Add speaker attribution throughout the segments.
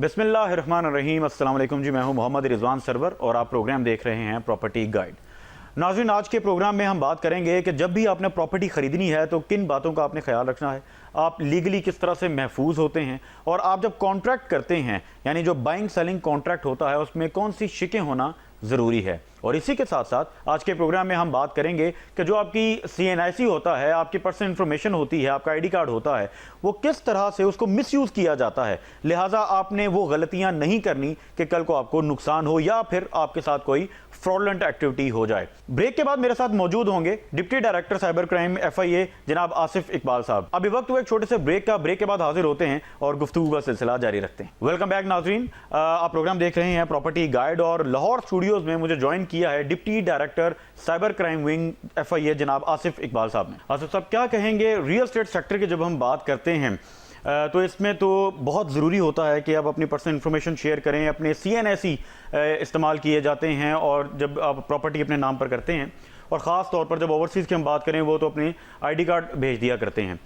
Speaker 1: बिस्मिल्लाहिर्रहमानिर्रहीम। अस्सलाम वालेकुम जी, मैं हूं मोहम्मद रिजवान सरवर और आप प्रोग्राम देख रहे हैं प्रॉपर्टी गाइड। नाज़रीन, आज के प्रोग्राम में हम बात करेंगे कि जब भी आपने प्रॉपर्टी ख़रीदनी है तो किन बातों का आपने ख्याल रखना है, आप लीगली किस तरह से महफूज होते हैं, और आप जब कॉन्ट्रैक्ट करते हैं यानी जो बाइंग सेलिंग कॉन्ट्रैक्ट होता है उसमें कौन सी शिकें होना ज़रूरी है। और इसी के साथ साथ आज के प्रोग्राम में हम बात करेंगे कि जो आपकी CNIC होता है, आपकी पर्सनल इन्फॉर्मेशन होती है, आपका ID कार्ड होता है, वो किस तरह से उसको मिसयूज़ किया जाता है। लिहाजा आपने वो गलतियां नहीं करनी कि कल को आपको नुकसान हो या फिर आपके साथ कोई फ्रॉडलेंट एक्टिविटी हो जाए। ब्रेक के बाद मेरे साथ मौजूद होंगे deputy director cyber crime FIA जनाब आसिफ इकबाल साहब। अभी वक्त हुआ एक छोटे से ब्रेक का, ब्रेक के बाद हाजिर होते हैं और गुफ्तगू का सिलसिला जारी रखते हैं। वेलकम बैक नाजरीन, आप प्रोग्राम देख रहे हैं प्रॉपर्टी गाइड और लाहौर स्टूडियोज में मुझे ज्वाइन किया है deputy director cyber crime wing FIA जनाब आसिफ इकबाल साहब ने। आसिफ साहब, क्या कहेंगे रियल एस्टेट सेक्टर की जब हम बात करते हैं तो इसमें तो बहुत ज़रूरी होता है कि आप अपनी पर्सनल इन्फॉर्मेशन शेयर करें, अपने CNIC इस्तेमाल किए जाते हैं और जब आप प्रॉपर्टी अपने नाम पर करते हैं, और ख़ास तौर पर जब ओवरसीज़ की हम बात करें वो तो अपनी ID कार्ड भेज दिया करते हैं।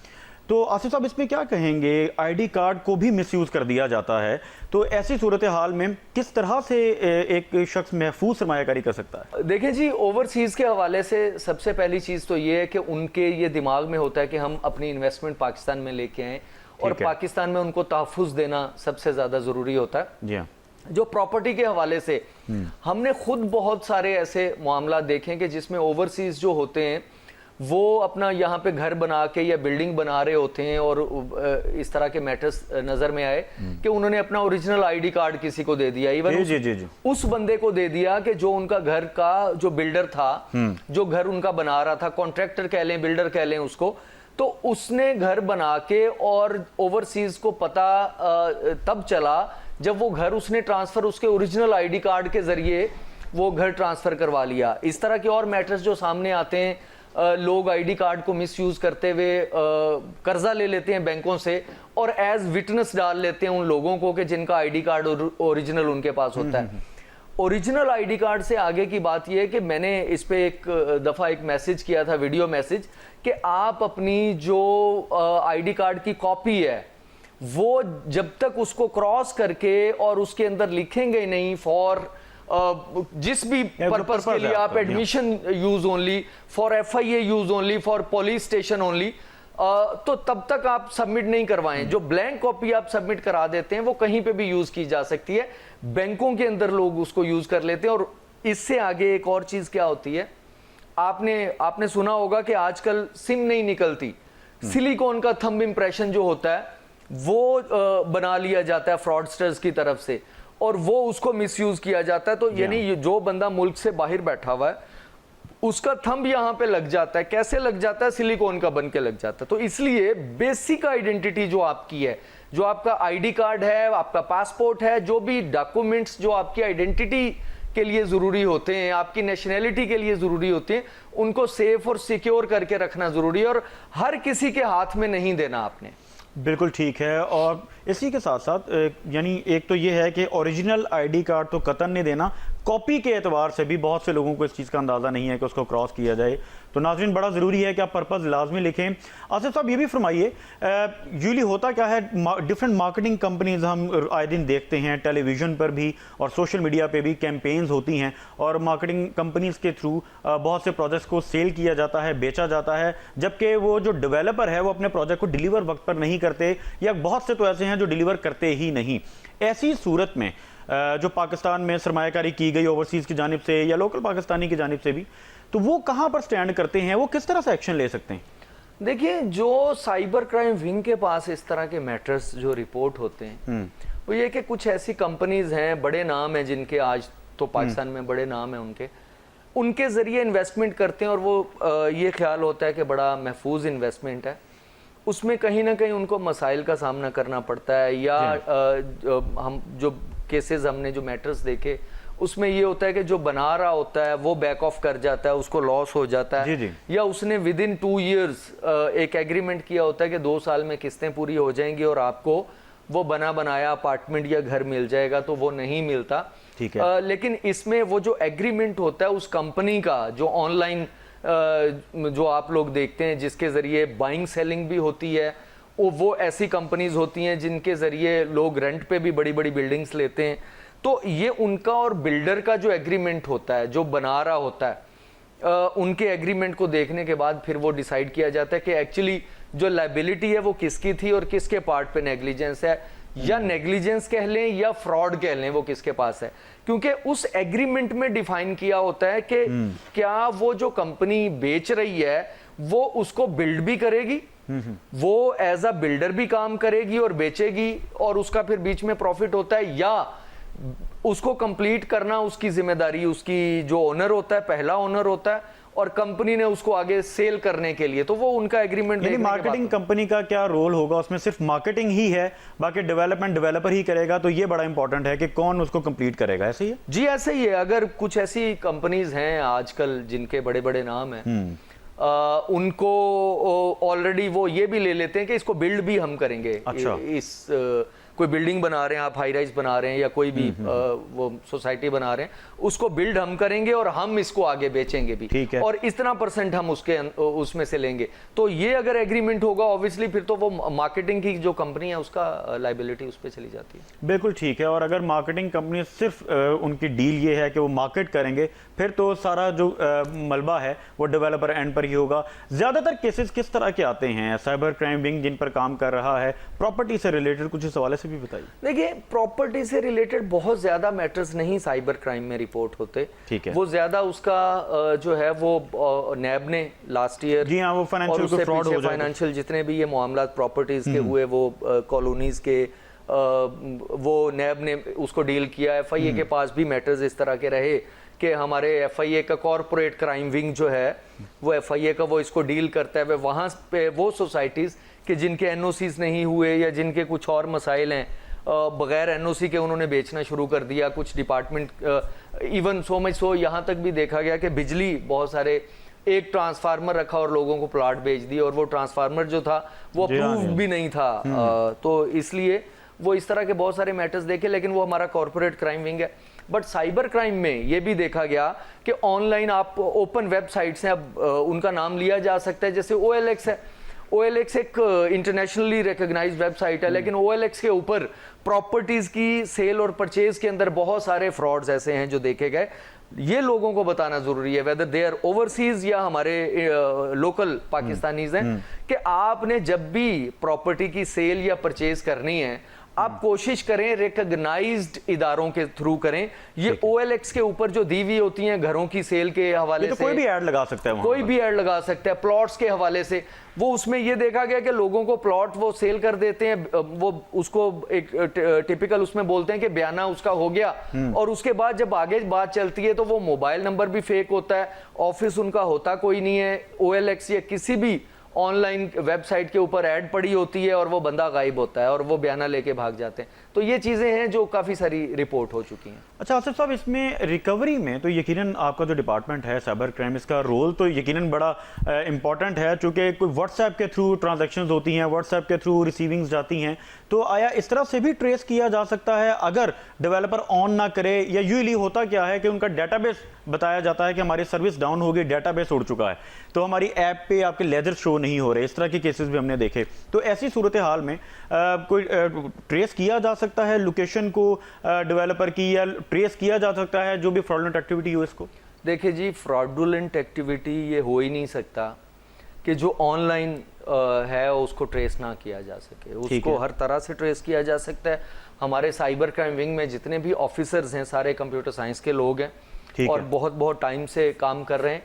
Speaker 1: तो आसिफ साहब, इसमें क्या कहेंगे, ID कार्ड को भी मिसयूज़ कर दिया जाता है, तो ऐसी सूरत हाल में किस तरह से एक शख्स महफूज सरमायाकारी कर सकता है?
Speaker 2: देखिए जी, ओवरसीज़ के हवाले से सबसे पहली चीज़ तो ये है कि उनके ये दिमाग में होता है कि हम अपनी इन्वेस्टमेंट पाकिस्तान में लेके आएँ और पाकिस्तान में उनको तहफ़्फ़ुज़ देना सबसे ज़्यादा ज़रूरी होता है।
Speaker 1: जी हाँ।
Speaker 2: जो प्रॉपर्टी के हवाले से हमने खुद बहुत सारे ऐसे मामला देखे कि जिसमें ओवरसीज़ जो होते हैं वो अपना यहाँ पे घर बना के या बिल्डिंग बना रहे होते हैं और इस तरह के मैटर्स नज़र में आए कि उन्होंने अपना ओरिजिनल ID कार्ड किसी को दे दिया, इवन उस बंदे को दे दिया कि जो उनका घर का जो बिल्डर था, जो घर उनका बना रहा था, कॉन्ट्रैक्टर कह लें, बिल्डर कह लें उसको, तो उसने घर बना के और ओवरसीज को पता तब चला जब वो घर उसने ट्रांसफर उसके ओरिजिनल ID कार्ड के जरिए वो घर ट्रांसफर करवा लिया। इस तरह के और मैटर्स जो सामने आते हैं, लोग ID कार्ड को मिसयूज करते हुए कर्जा ले लेते हैं बैंकों से और एज विटनेस डाल लेते हैं उन लोगों को कि जिनका ID कार्ड ओरिजिनल उनके पास होता है। ओरिजिनल ID कार्ड से आगे की बात यह है कि मैंने इस पे एक दफ़ा एक मैसेज किया था, वीडियो मैसेज, कि आप अपनी जो ID कार्ड की कॉपी है वो जब तक उसको क्रॉस करके और उसके अंदर लिखेंगे नहीं फॉर जिस भी पर्पस के लिए आप admission use only, for FIA use only, for police station only, तो तब तक आप सबमिट नहीं करवाएं। जो ब्लैंक कॉपी आप सबमिट करा देते हैं वो कहीं पे भी यूज की जा सकती है, बैंकों के अंदर लोग उसको यूज कर लेते हैं। और इससे आगे एक और चीज क्या होती है, आपने सुना होगा कि आजकल सिम नहीं निकलती, सिलिकॉन का थंब इंप्रेशन जो होता है वो बना लिया जाता है फ्रॉडस्टर्स की तरफ से और वो उसको मिसयूज किया जाता है। तो यानी जो बंदा मुल्क से बाहर बैठा हुआ है उसका थंब यहाँ पे लग जाता है। कैसे लग जाता है? सिलिकॉन का बन के लग जाता है। तो इसलिए बेसिक आइडेंटिटी जो आपकी है, जो आपका ID कार्ड है, आपका पासपोर्ट है, जो भी डॉक्यूमेंट्स जो आपकी आइडेंटिटी के लिए ज़रूरी होते हैं, आपकी नेशनैलिटी के लिए ज़रूरी होते हैं, उनको सेफ और सिक्योर करके रखना ज़रूरी है और हर किसी के हाथ में नहीं देना आपने।
Speaker 1: बिल्कुल ठीक है। और इसी के साथ साथ यानी एक तो ये है कि ओरिजिनल ID कार्ड तो कतन नहीं देना, कॉपी के एतबार से भी बहुत से लोगों को इस चीज़ का अंदाज़ा नहीं है कि उसको क्रॉस किया जाए। तो नाज़रीन, बड़ा ज़रूरी है कि आप पर्पज़ लाजमी लिखें। आसिफ साहब, ये भी फरमाइए, यूजली होता क्या है, डिफरेंट मार्केटिंग कंपनीज हम आए दिन देखते हैं, टेलीविज़न पर भी और सोशल मीडिया पे भी कैंपेन्स होती हैं और मार्केटिंग कंपनीज के थ्रू बहुत से प्रोजेक्ट्स को सेल किया जाता है, बेचा जाता है, जबकि वो जो डेवलपर है वो अपने प्रोजेक्ट को डिलीवर वक्त पर नहीं करते, या बहुत से तो ऐसे हैं जो डिलीवर करते ही नहीं। ऐसी सूरत में जो पाकिस्तान में सरमायाकारी की गई ओवरसीज़ की जानिब से या लोकल पाकिस्तानी की जानिब से भी, तो वो कहाँ पर स्टैंड करते हैं, वो किस तरह से एक्शन ले सकते हैं?
Speaker 2: देखिए, जो साइबर क्राइम विंग के पास इस तरह के मैटर्स जो रिपोर्ट होते हैं वो ये कि कुछ ऐसी कंपनीज हैं, बड़े नाम हैं जिनके आज तो पाकिस्तान में बड़े नाम हैं, उनके ज़रिए इन्वेस्टमेंट करते हैं और वो ये ख्याल होता है कि बड़ा महफूज इन्वेस्टमेंट है, उसमें कहीं ना कहीं उनको मसाइल का सामना करना पड़ता है। या हम जो केसेस हमने जो मैटर्स देखे उसमें ये होता है कि जो बना रहा होता है वो बैक ऑफ कर जाता है, उसको लॉस हो जाता है। जी। या उसने विद इन 2 years एक एग्रीमेंट किया होता है कि 2 साल में किस्तें पूरी हो जाएंगी और आपको वो बना बनाया अपार्टमेंट या घर मिल जाएगा, तो वो नहीं मिलता। ठीक है। लेकिन इसमें वो जो एग्रीमेंट होता है उस कंपनी का, जो ऑनलाइन जो आप लोग देखते हैं जिसके ज़रिए बाइंग सेलिंग भी होती है वो ऐसी कंपनीज होती हैं जिनके जरिए लोग रेंट पे भी बड़ी बड़ी बिल्डिंग्स लेते हैं। तो ये उनका और बिल्डर का जो एग्रीमेंट होता है, जो बना रहा होता है, उनके एग्रीमेंट को देखने के बाद फिर वो डिसाइड किया जाता है कि एक्चुअली जो लायबिलिटी है वो किसकी थी और किसके पार्ट पे नेग्लिजेंस है, या नेग्लिजेंस कह लें या फ्रॉड कह लें, वो किसके पास है। क्योंकि उस एग्रीमेंट में डिफाइन किया होता है कि क्या वो जो कंपनी बेच रही है वो उसको बिल्ड भी करेगी, वो एज अ बिल्डर भी काम करेगी और बेचेगी और उसका फिर बीच में प्रॉफिट होता है, या उसको कंप्लीट करना उसकी जिम्मेदारी उसकी जो ओनर होता है, पहला ओनर होता है, और कंपनी ने उसको आगे सेल करने के लिए, तो वो उनका एग्रीमेंट।
Speaker 1: यानी मार्केटिंग कंपनी का क्या रोल होगा उसमें? सिर्फ मार्केटिंग ही है, बाकी डेवलपमेंट डेवलपर ही करेगा, तो ये बड़ा इंपॉर्टेंट है कि कौन उसको कंप्लीट करेगा, ऐसे ही है?
Speaker 2: जी ऐसे ही है। अगर कुछ ऐसी कंपनीज हैं आजकल जिनके बड़े बड़े नाम हैं, उनको ऑलरेडी वो ये भी ले लेते हैं कि इसको बिल्ड भी हम करेंगे।
Speaker 1: अच्छा।
Speaker 2: इस कोई बिल्डिंग बना रहे हैं आप, हाई राइज बना रहे हैं या कोई भी वो सोसाइटी बना रहे हैं, उसको बिल्ड हम करेंगे और हम इसको आगे बेचेंगे भी,
Speaker 1: ठीक है।
Speaker 2: और इतना % हम उसमें से लेंगे। तो ये अगर एग्रीमेंट होगा ऑब्वियसली फिर तो वो मार्केटिंग की जो कंपनी है उसका लायबिलिटी उस पर चली जाती है।
Speaker 1: बिल्कुल ठीक है। और अगर मार्केटिंग कंपनी सिर्फ उनकी डील ये है कि वो मार्केट करेंगे, फिर तो सारा जो मलबा है वो डेवलपर एंड पर ही होगा। ज्यादातर केसेस किस तरह के आते हैं? साइबर क्राइम विंग जिन पर काम कर रहा है, प्रॉपर्टी से रिलेटेड कुछ इस हवाले से भी बताइए।
Speaker 2: देखिए, प्रॉपर्टी से रिलेटेड बहुत ज्यादा मैटर्स नहीं साइबर क्राइम में रिपोर्ट होते।
Speaker 1: ठीक है।
Speaker 2: वो ज्यादा उसका जो है वो नैब ने लास्ट ईयर,
Speaker 1: जी हाँ, वो फाइनेंशियल फ्रॉड हो जाए,
Speaker 2: फाइनेंशियल जितने भी ये मामला प्रॉपर्टीज के हुए वो कॉलोनीज के, वो नैब ने उसको डील किया। FIA के पास भी मैटर्स इस तरह के रहे कि हमारे FIA का कॉर्पोरेट क्राइम विंग जो है वो FIA का वो इसको डील करता है। वहाँ पे वो सोसाइटीज़ कि जिनके NOCs नहीं हुए या जिनके कुछ और मसाइल हैं, बगैर NOC के उन्होंने बेचना शुरू कर दिया। कुछ department even so much so यहाँ तक भी देखा गया कि बिजली बहुत सारे, एक ट्रांसफार्मर रखा और लोगों को प्लाट बेच दी, और वो ट्रांसफार्मर जो था वो अप्रूव भी नहीं था। तो इसलिए वो इस तरह के बहुत सारे मैटर्स देखे, लेकिन वो हमारा कॉर्पोरेट क्राइम विंग है। बट साइबर क्राइम में ये भी देखा गया कि ऑनलाइन आप ओपन वेबसाइट्स हैं, अब उनका नाम लिया जा सकता है, जैसे OLX है। OLX एक इंटरनेशनली रिकॉग्नाइज्ड वेबसाइट है, लेकिन OLX के ऊपर प्रॉपर्टीज की सेल और परचेज के अंदर बहुत सारे फ्रॉड्स ऐसे हैं जो देखे गए। ये लोगों को बताना जरूरी है, वेदर दे आर ओवरसीज या हमारे लोकल पाकिस्तानीज हैं, कि आपने जब भी प्रॉपर्टी की सेल या परचेज करनी है, आप कोशिश करें रिकॉग्नाइज्ड इदारों के थ्रू करें। ये OLX के ऊपर जो दी हुई होती हैं घरों की सेल के हवाले
Speaker 1: तो
Speaker 2: से,
Speaker 1: कोई भी ऐड लगा सकता है,
Speaker 2: कोई भी ऐड लगा सकता है। प्लॉट्स के हवाले से वो उसमें ये देखा गया कि लोगों को प्लॉट वो सेल कर देते हैं, वो उसको एक टिपिकल उसमें बोलते हैं कि बयाना उसका हो गया, और उसके बाद जब आगे बात चलती है तो वो मोबाइल नंबर भी फेक होता है, ऑफिस उनका होता कोई नहीं है। OLX या किसी भी ऑनलाइन वेबसाइट के ऊपर ऐड पड़ी होती है और वो बंदा गायब होता है और वो बयाना लेके भाग जाते हैं। तो ये चीज़ें हैं जो काफ़ी सारी रिपोर्ट हो चुकी हैं।
Speaker 1: अच्छा आसिफ साहब, इसमें रिकवरी में तो यकीनन आपका जो डिपार्टमेंट है साइबर क्राइम, इसका रोल तो यकीनन बड़ा इंपॉर्टेंट है, चूँकि कोई व्हाट्सएप के थ्रू ट्रांजैक्शंस होती हैं, व्हाट्सएप के थ्रू रिसीविंग्स जाती हैं, तो आया इस तरह से भी ट्रेस किया जा सकता है अगर डेवलपर ऑन ना करे? या यूजली होता क्या है कि उनका डेटाबेस बताया जाता है कि हमारी सर्विस डाउन हो गई, डेटाबेस उड़ चुका है, तो हमारी ऐप पे आपके लेजर शो नहीं हो रहे, इस तरह के केसेस भी हमने देखे। तो ऐसी सूरत हाल में कोई ट्रेस किया जा सकता है लोकेशन को डेवलपर की, या ट्रेस किया जा सकता है जो भी फ्रॉडुलेंट एक्टिविटी हो इसको?
Speaker 2: देखिए जी, फ्रॉडुलेंट एक्टिविटी ये हो ही नहीं सकता कि जो ऑनलाइन है उसको ट्रेस ना किया जा सके, उसको हर तरह से ट्रेस किया जा सकता है। हमारे साइबर क्राइम विंग में जितने भी ऑफिसर्स हैं सारे कंप्यूटर साइंस के लोग हैं और बहुत बहुत टाइम से काम कर रहे हैं,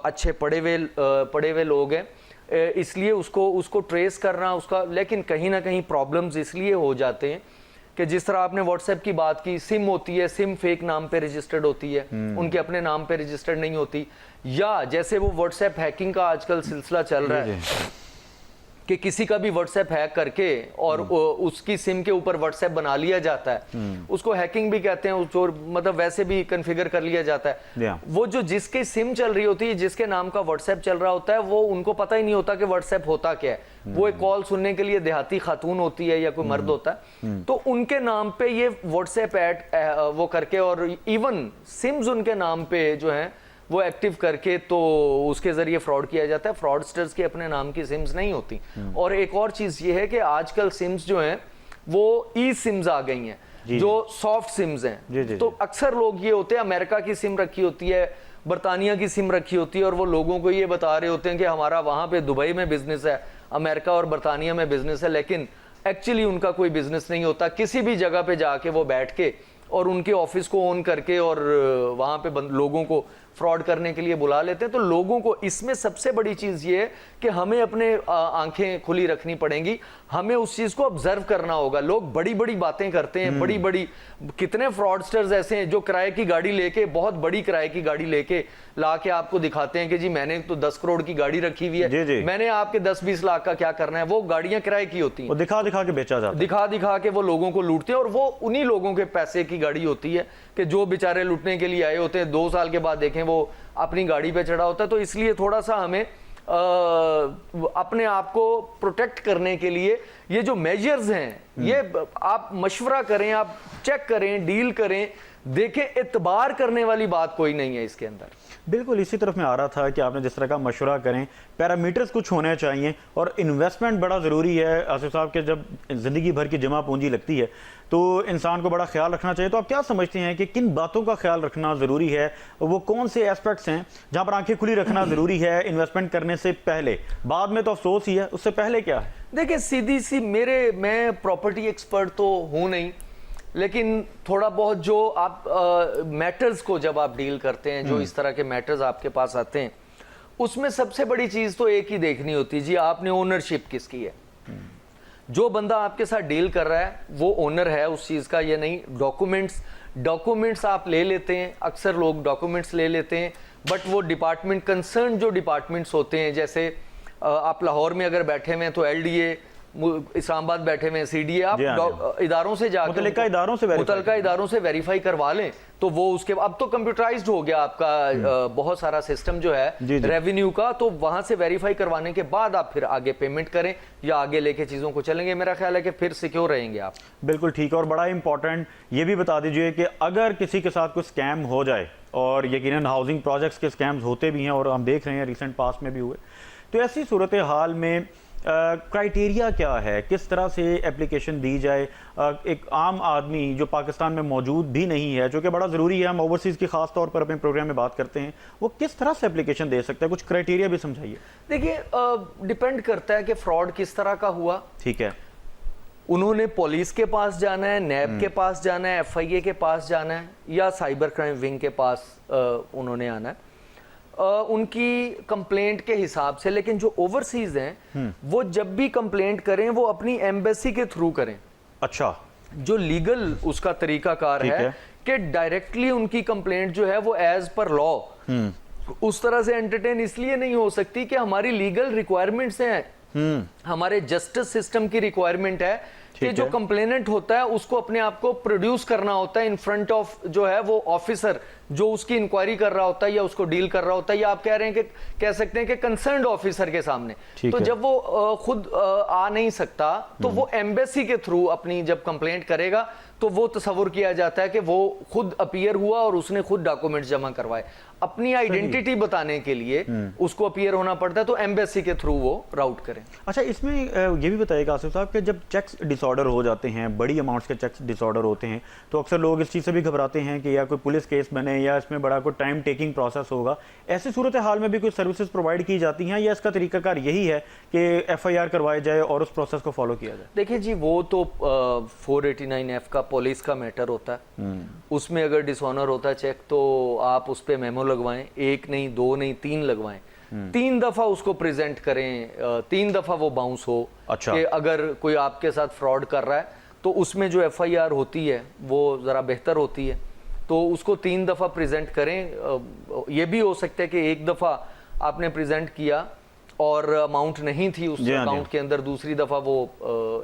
Speaker 2: अच्छे पढ़े हुए लोग हैं, इसलिए उसको ट्रेस करना उसका। लेकिन कहीं ना कहीं प्रॉब्लम्स इसलिए हो जाते हैं कि जिस तरह आपने व्हाट्सएप की बात की, सिम होती है, सिम फेक नाम पे रजिस्टर्ड होती है, उनके अपने नाम पे रजिस्टर्ड नहीं होती। या जैसे वो व्हाट्सएप हैकिंग का आजकल सिलसिला चल रहा है कि किसी का भी व्हाट्सएप हैक करके और उसकी सिम के ऊपर व्हाट्सएप बना लिया जाता है, उसको हैकिंग भी कहते हैं, जो मतलब वैसे भी कॉन्फ़िगर कर लिया जाता है। वो जो जिसके सिम चल रही होती है, जिसके नाम का व्हाट्सएप चल रहा होता है, वो उनको पता ही नहीं होता कि व्हाट्सएप होता क्या है। वो एक कॉल सुनने के लिए देहाती खातून होती है या कोई मर्द होता है, तो उनके नाम पे ये व्हाट्सएप ऐड वो करके, और इवन सिम्स उनके नाम पे जो है वो एक्टिव करके तो उसके जरिए फ्रॉड किया जाता है। फ्रॉडस्टर्स के अपने नाम की सिम्स नहीं होती। और एक और चीज ये है कि आजकल सिम्स जो हैं वो ई सिम्स आ गई हैं जो सॉफ्ट सिम्स हैं। तो अक्सर लोग ये होते हैं, अमेरिका की सिम रखी होती है, बरतानिया की सिम रखी होती है, और वो लोगों को ये बता रहे होते हैं कि हमारा वहां पे दुबई में बिजनेस है, अमेरिका और बरतानिया में बिजनेस है, लेकिन एक्चुअली उनका कोई बिजनेस नहीं होता। किसी भी जगह पे जाके वो बैठ के और उनके ऑफिस को ऑन करके और वहां पे लोगों को फ्रॉड करने के लिए बुला लेते हैं। तो लोगों को इसमें सबसे बड़ी चीज ये है कि हमें अपने आंखें खुली रखनी पड़ेंगी, हमें उस चीज को ऑब्जर्व करना होगा। लोग बड़ी बड़ी बातें करते हैं, बड़ी बड़ी, कितने फ्रॉडस्टर्स ऐसे हैं जो किराए की गाड़ी लेके, बहुत बड़ी किराए की गाड़ी लेके ला के आपको दिखाते हैं कि जी मैंने तो 10 करोड़ की गाड़ी रखी हुई है, मैंने आपके 10-20 लाख का क्या करना है। वो गाड़ियां किराए की होती हैं,
Speaker 1: दिखा दिखा के बेचा जाता है,
Speaker 2: दिखा दिखा के वो लोगों को लूटते हैं। और वो उन्हीं लोगों के पैसे की गाड़ी होती है कि जो बेचारे लूटने के लिए आए होते हैं, 2 साल के बाद देखें वो अपनी गाड़ी पे चढ़ा होता है। तो इसलिए थोड़ा सा हमें अपने आप को प्रोटेक्ट करने के लिए ये जो मेजर्स हैं, ये आप मशवरा करें, आप चेक करें, डील करें, देखें। एतबार करने वाली बात कोई नहीं है इसके अंदर।
Speaker 1: बिल्कुल इसी तरफ मैं आ रहा था कि आपने जिस तरह का मशवरा करें, पैरामीटर्स कुछ होने चाहिए, और इन्वेस्टमेंट बड़ा ज़रूरी है। आसिफ साहब के जब ज़िंदगी भर की जमा पूंजी लगती है तो इंसान को बड़ा ख्याल रखना चाहिए। तो आप क्या समझते हैं कि किन बातों का ख्याल रखना ज़रूरी है, वो कौन से एस्पेक्ट्स हैं जहाँ पर आंखें खुली रखना ज़रूरी है इन्वेस्टमेंट करने से पहले? बाद में तो अफसोस ही है, उससे पहले क्या है?
Speaker 2: देखिए सीधी सी, मैं प्रॉपर्टी एक्सपर्ट तो हूँ नहीं, लेकिन थोड़ा बहुत जो आप मैटर्स को जब आप डील करते हैं, जो इस तरह के मैटर्स आपके पास आते हैं, उसमें सबसे बड़ी चीज तो एक ही देखनी होती है, जी आपने ओनरशिप किसकी है। जो बंदा आपके साथ डील कर रहा है वो ओनर है उस चीज का या नहीं। डॉक्यूमेंट्स आप ले लेते हैं, अक्सर लोग डॉक्यूमेंट्स ले लेते हैं, बट वो डिपार्टमेंट कंसर्न जो डिपार्टमेंट्स होते हैं, जैसे आप लाहौर में अगर बैठे हुए हैं तो LDA, इस्लामाबाद बैठे हुए CDA, आप इदारों से जाकर मुतल्लिका इदारों से वेरीफाई करवा लें तो वो उसके अब तो कंप्यूटराइज्ड हो गया आपका बहुत सारा सिस्टम जो है रेवेन्यू का, तो वहां से वेरीफाई करवाने के बाद आप फिर आगे पेमेंट करें या आगे लेके चीजों को चलेंगे। मेरा ख्याल है कि फिर सिक्योर रहेंगे आप।
Speaker 1: बिल्कुल ठीक है। और बड़ा इंपॉर्टेंट ये भी बता दीजिए कि अगर किसी के साथ कोई स्कैम हो जाए, और यकीनन हाउसिंग प्रोजेक्ट्स के स्कैम्स होते भी हैं और हम देख रहे हैं रिसेंट पास्ट में भी हुए, तो ऐसी सूरत हाल में क्राइटेरिया क्या है, किस तरह से एप्लीकेशन दी जाए? एक आम आदमी जो पाकिस्तान में मौजूद भी नहीं है, जो कि बड़ा ज़रूरी है, हम ओवरसीज़ की खास तौर पर अपने प्रोग्राम में बात करते हैं, वो किस तरह से एप्लीकेशन दे सकता है? कुछ क्राइटेरिया भी समझाइए।
Speaker 2: देखिए डिपेंड करता है कि फ्रॉड किस तरह का हुआ। ठीक है, उन्होंने पुलिस के पास जाना है, नैब के पास जाना है, FIA के पास जाना है, या साइबर क्राइम विंग के पास उन्होंने आना है, उनकी कंप्लेंट के हिसाब से। लेकिन जो ओवरसीज हैं वो जब भी कंप्लेंट करें वो अपनी एम्बेसी के थ्रू करें।
Speaker 1: अच्छा,
Speaker 2: जो लीगल उसका तरीकाकार है कि डायरेक्टली उनकी कंप्लेंट जो है वो एज पर लॉ उस तरह से एंटरटेन इसलिए नहीं हो सकती कि हमारी लीगल रिक्वायरमेंट्स हैं, हमारे जस्टिस सिस्टम की रिक्वायरमेंट है कि जो कंप्लेनेंट होता है उसको अपने आप को प्रोड्यूस करना होता है इन फ्रंट ऑफ जो है वो ऑफिसर जो उसकी इंक्वायरी कर रहा होता है या उसको डील कर रहा होता है, या आप कह रहे हैं कि कह सकते हैं कि कंसर्न्ड ऑफिसर के सामने। तो जब वो खुद आ नहीं सकता तो वो एम्बेसी के थ्रू अपनी जब कंप्लेंट करेगा तो वो तस्वुर किया जाता है कि वो खुद अपीयर हुआ और उसने खुद डॉक्यूमेंट्स जमा करवाए। अपनी आइडेंटिटी बताने के लिए उसको अपीयर होना पड़ता है, तो एम्बेसी के थ्रू वो राउट करें।
Speaker 1: अच्छा, इसमें ये भी बताइएगा आसिफ साहब कि जब चेक्स डिसऑर्डर हो जाते हैं, बड़ी अमाउंट्स के चेक्स डिसऑर्डर होते हैं, तो अक्सर लोग इस चीज़ से भी घबराते हैं कि या कोई पुलिस केस बने या इसमें बड़ा कोई टाइम टेकिंग प्रोसेस होगा। ऐसी सूरत हाल में भी कोई सर्विसेज प्रोवाइड की जाती हैं या इसका तरीकाकार यही है कि FIR करवाई जाए और उस प्रोसेस को फॉलो किया जाए?
Speaker 2: देखिए जी, वो तो 489F का पुलिस का मैटर होता है, उसमें अगर डिसऑनर होता है चेक तो आप उस पर मेमो लगवाएं, 1 नहीं 2 नहीं 3 लगवाएं, 3 दफा उसको प्रेजेंट करें, 3 दफा वो बाउंस हो। अच्छा, कि अगर कोई आपके साथ फ्रॉड कर रहा है तो उसमें जो FIR होती है वो जरा बेहतर होती है, तो उसको 3 दफा प्रेजेंट करें। ये भी हो सकता है कि 1 दफा आपने प्रेजेंट किया और अमाउंट नहीं थी उस अकाउंट के अंदर, दूसरी दफा वो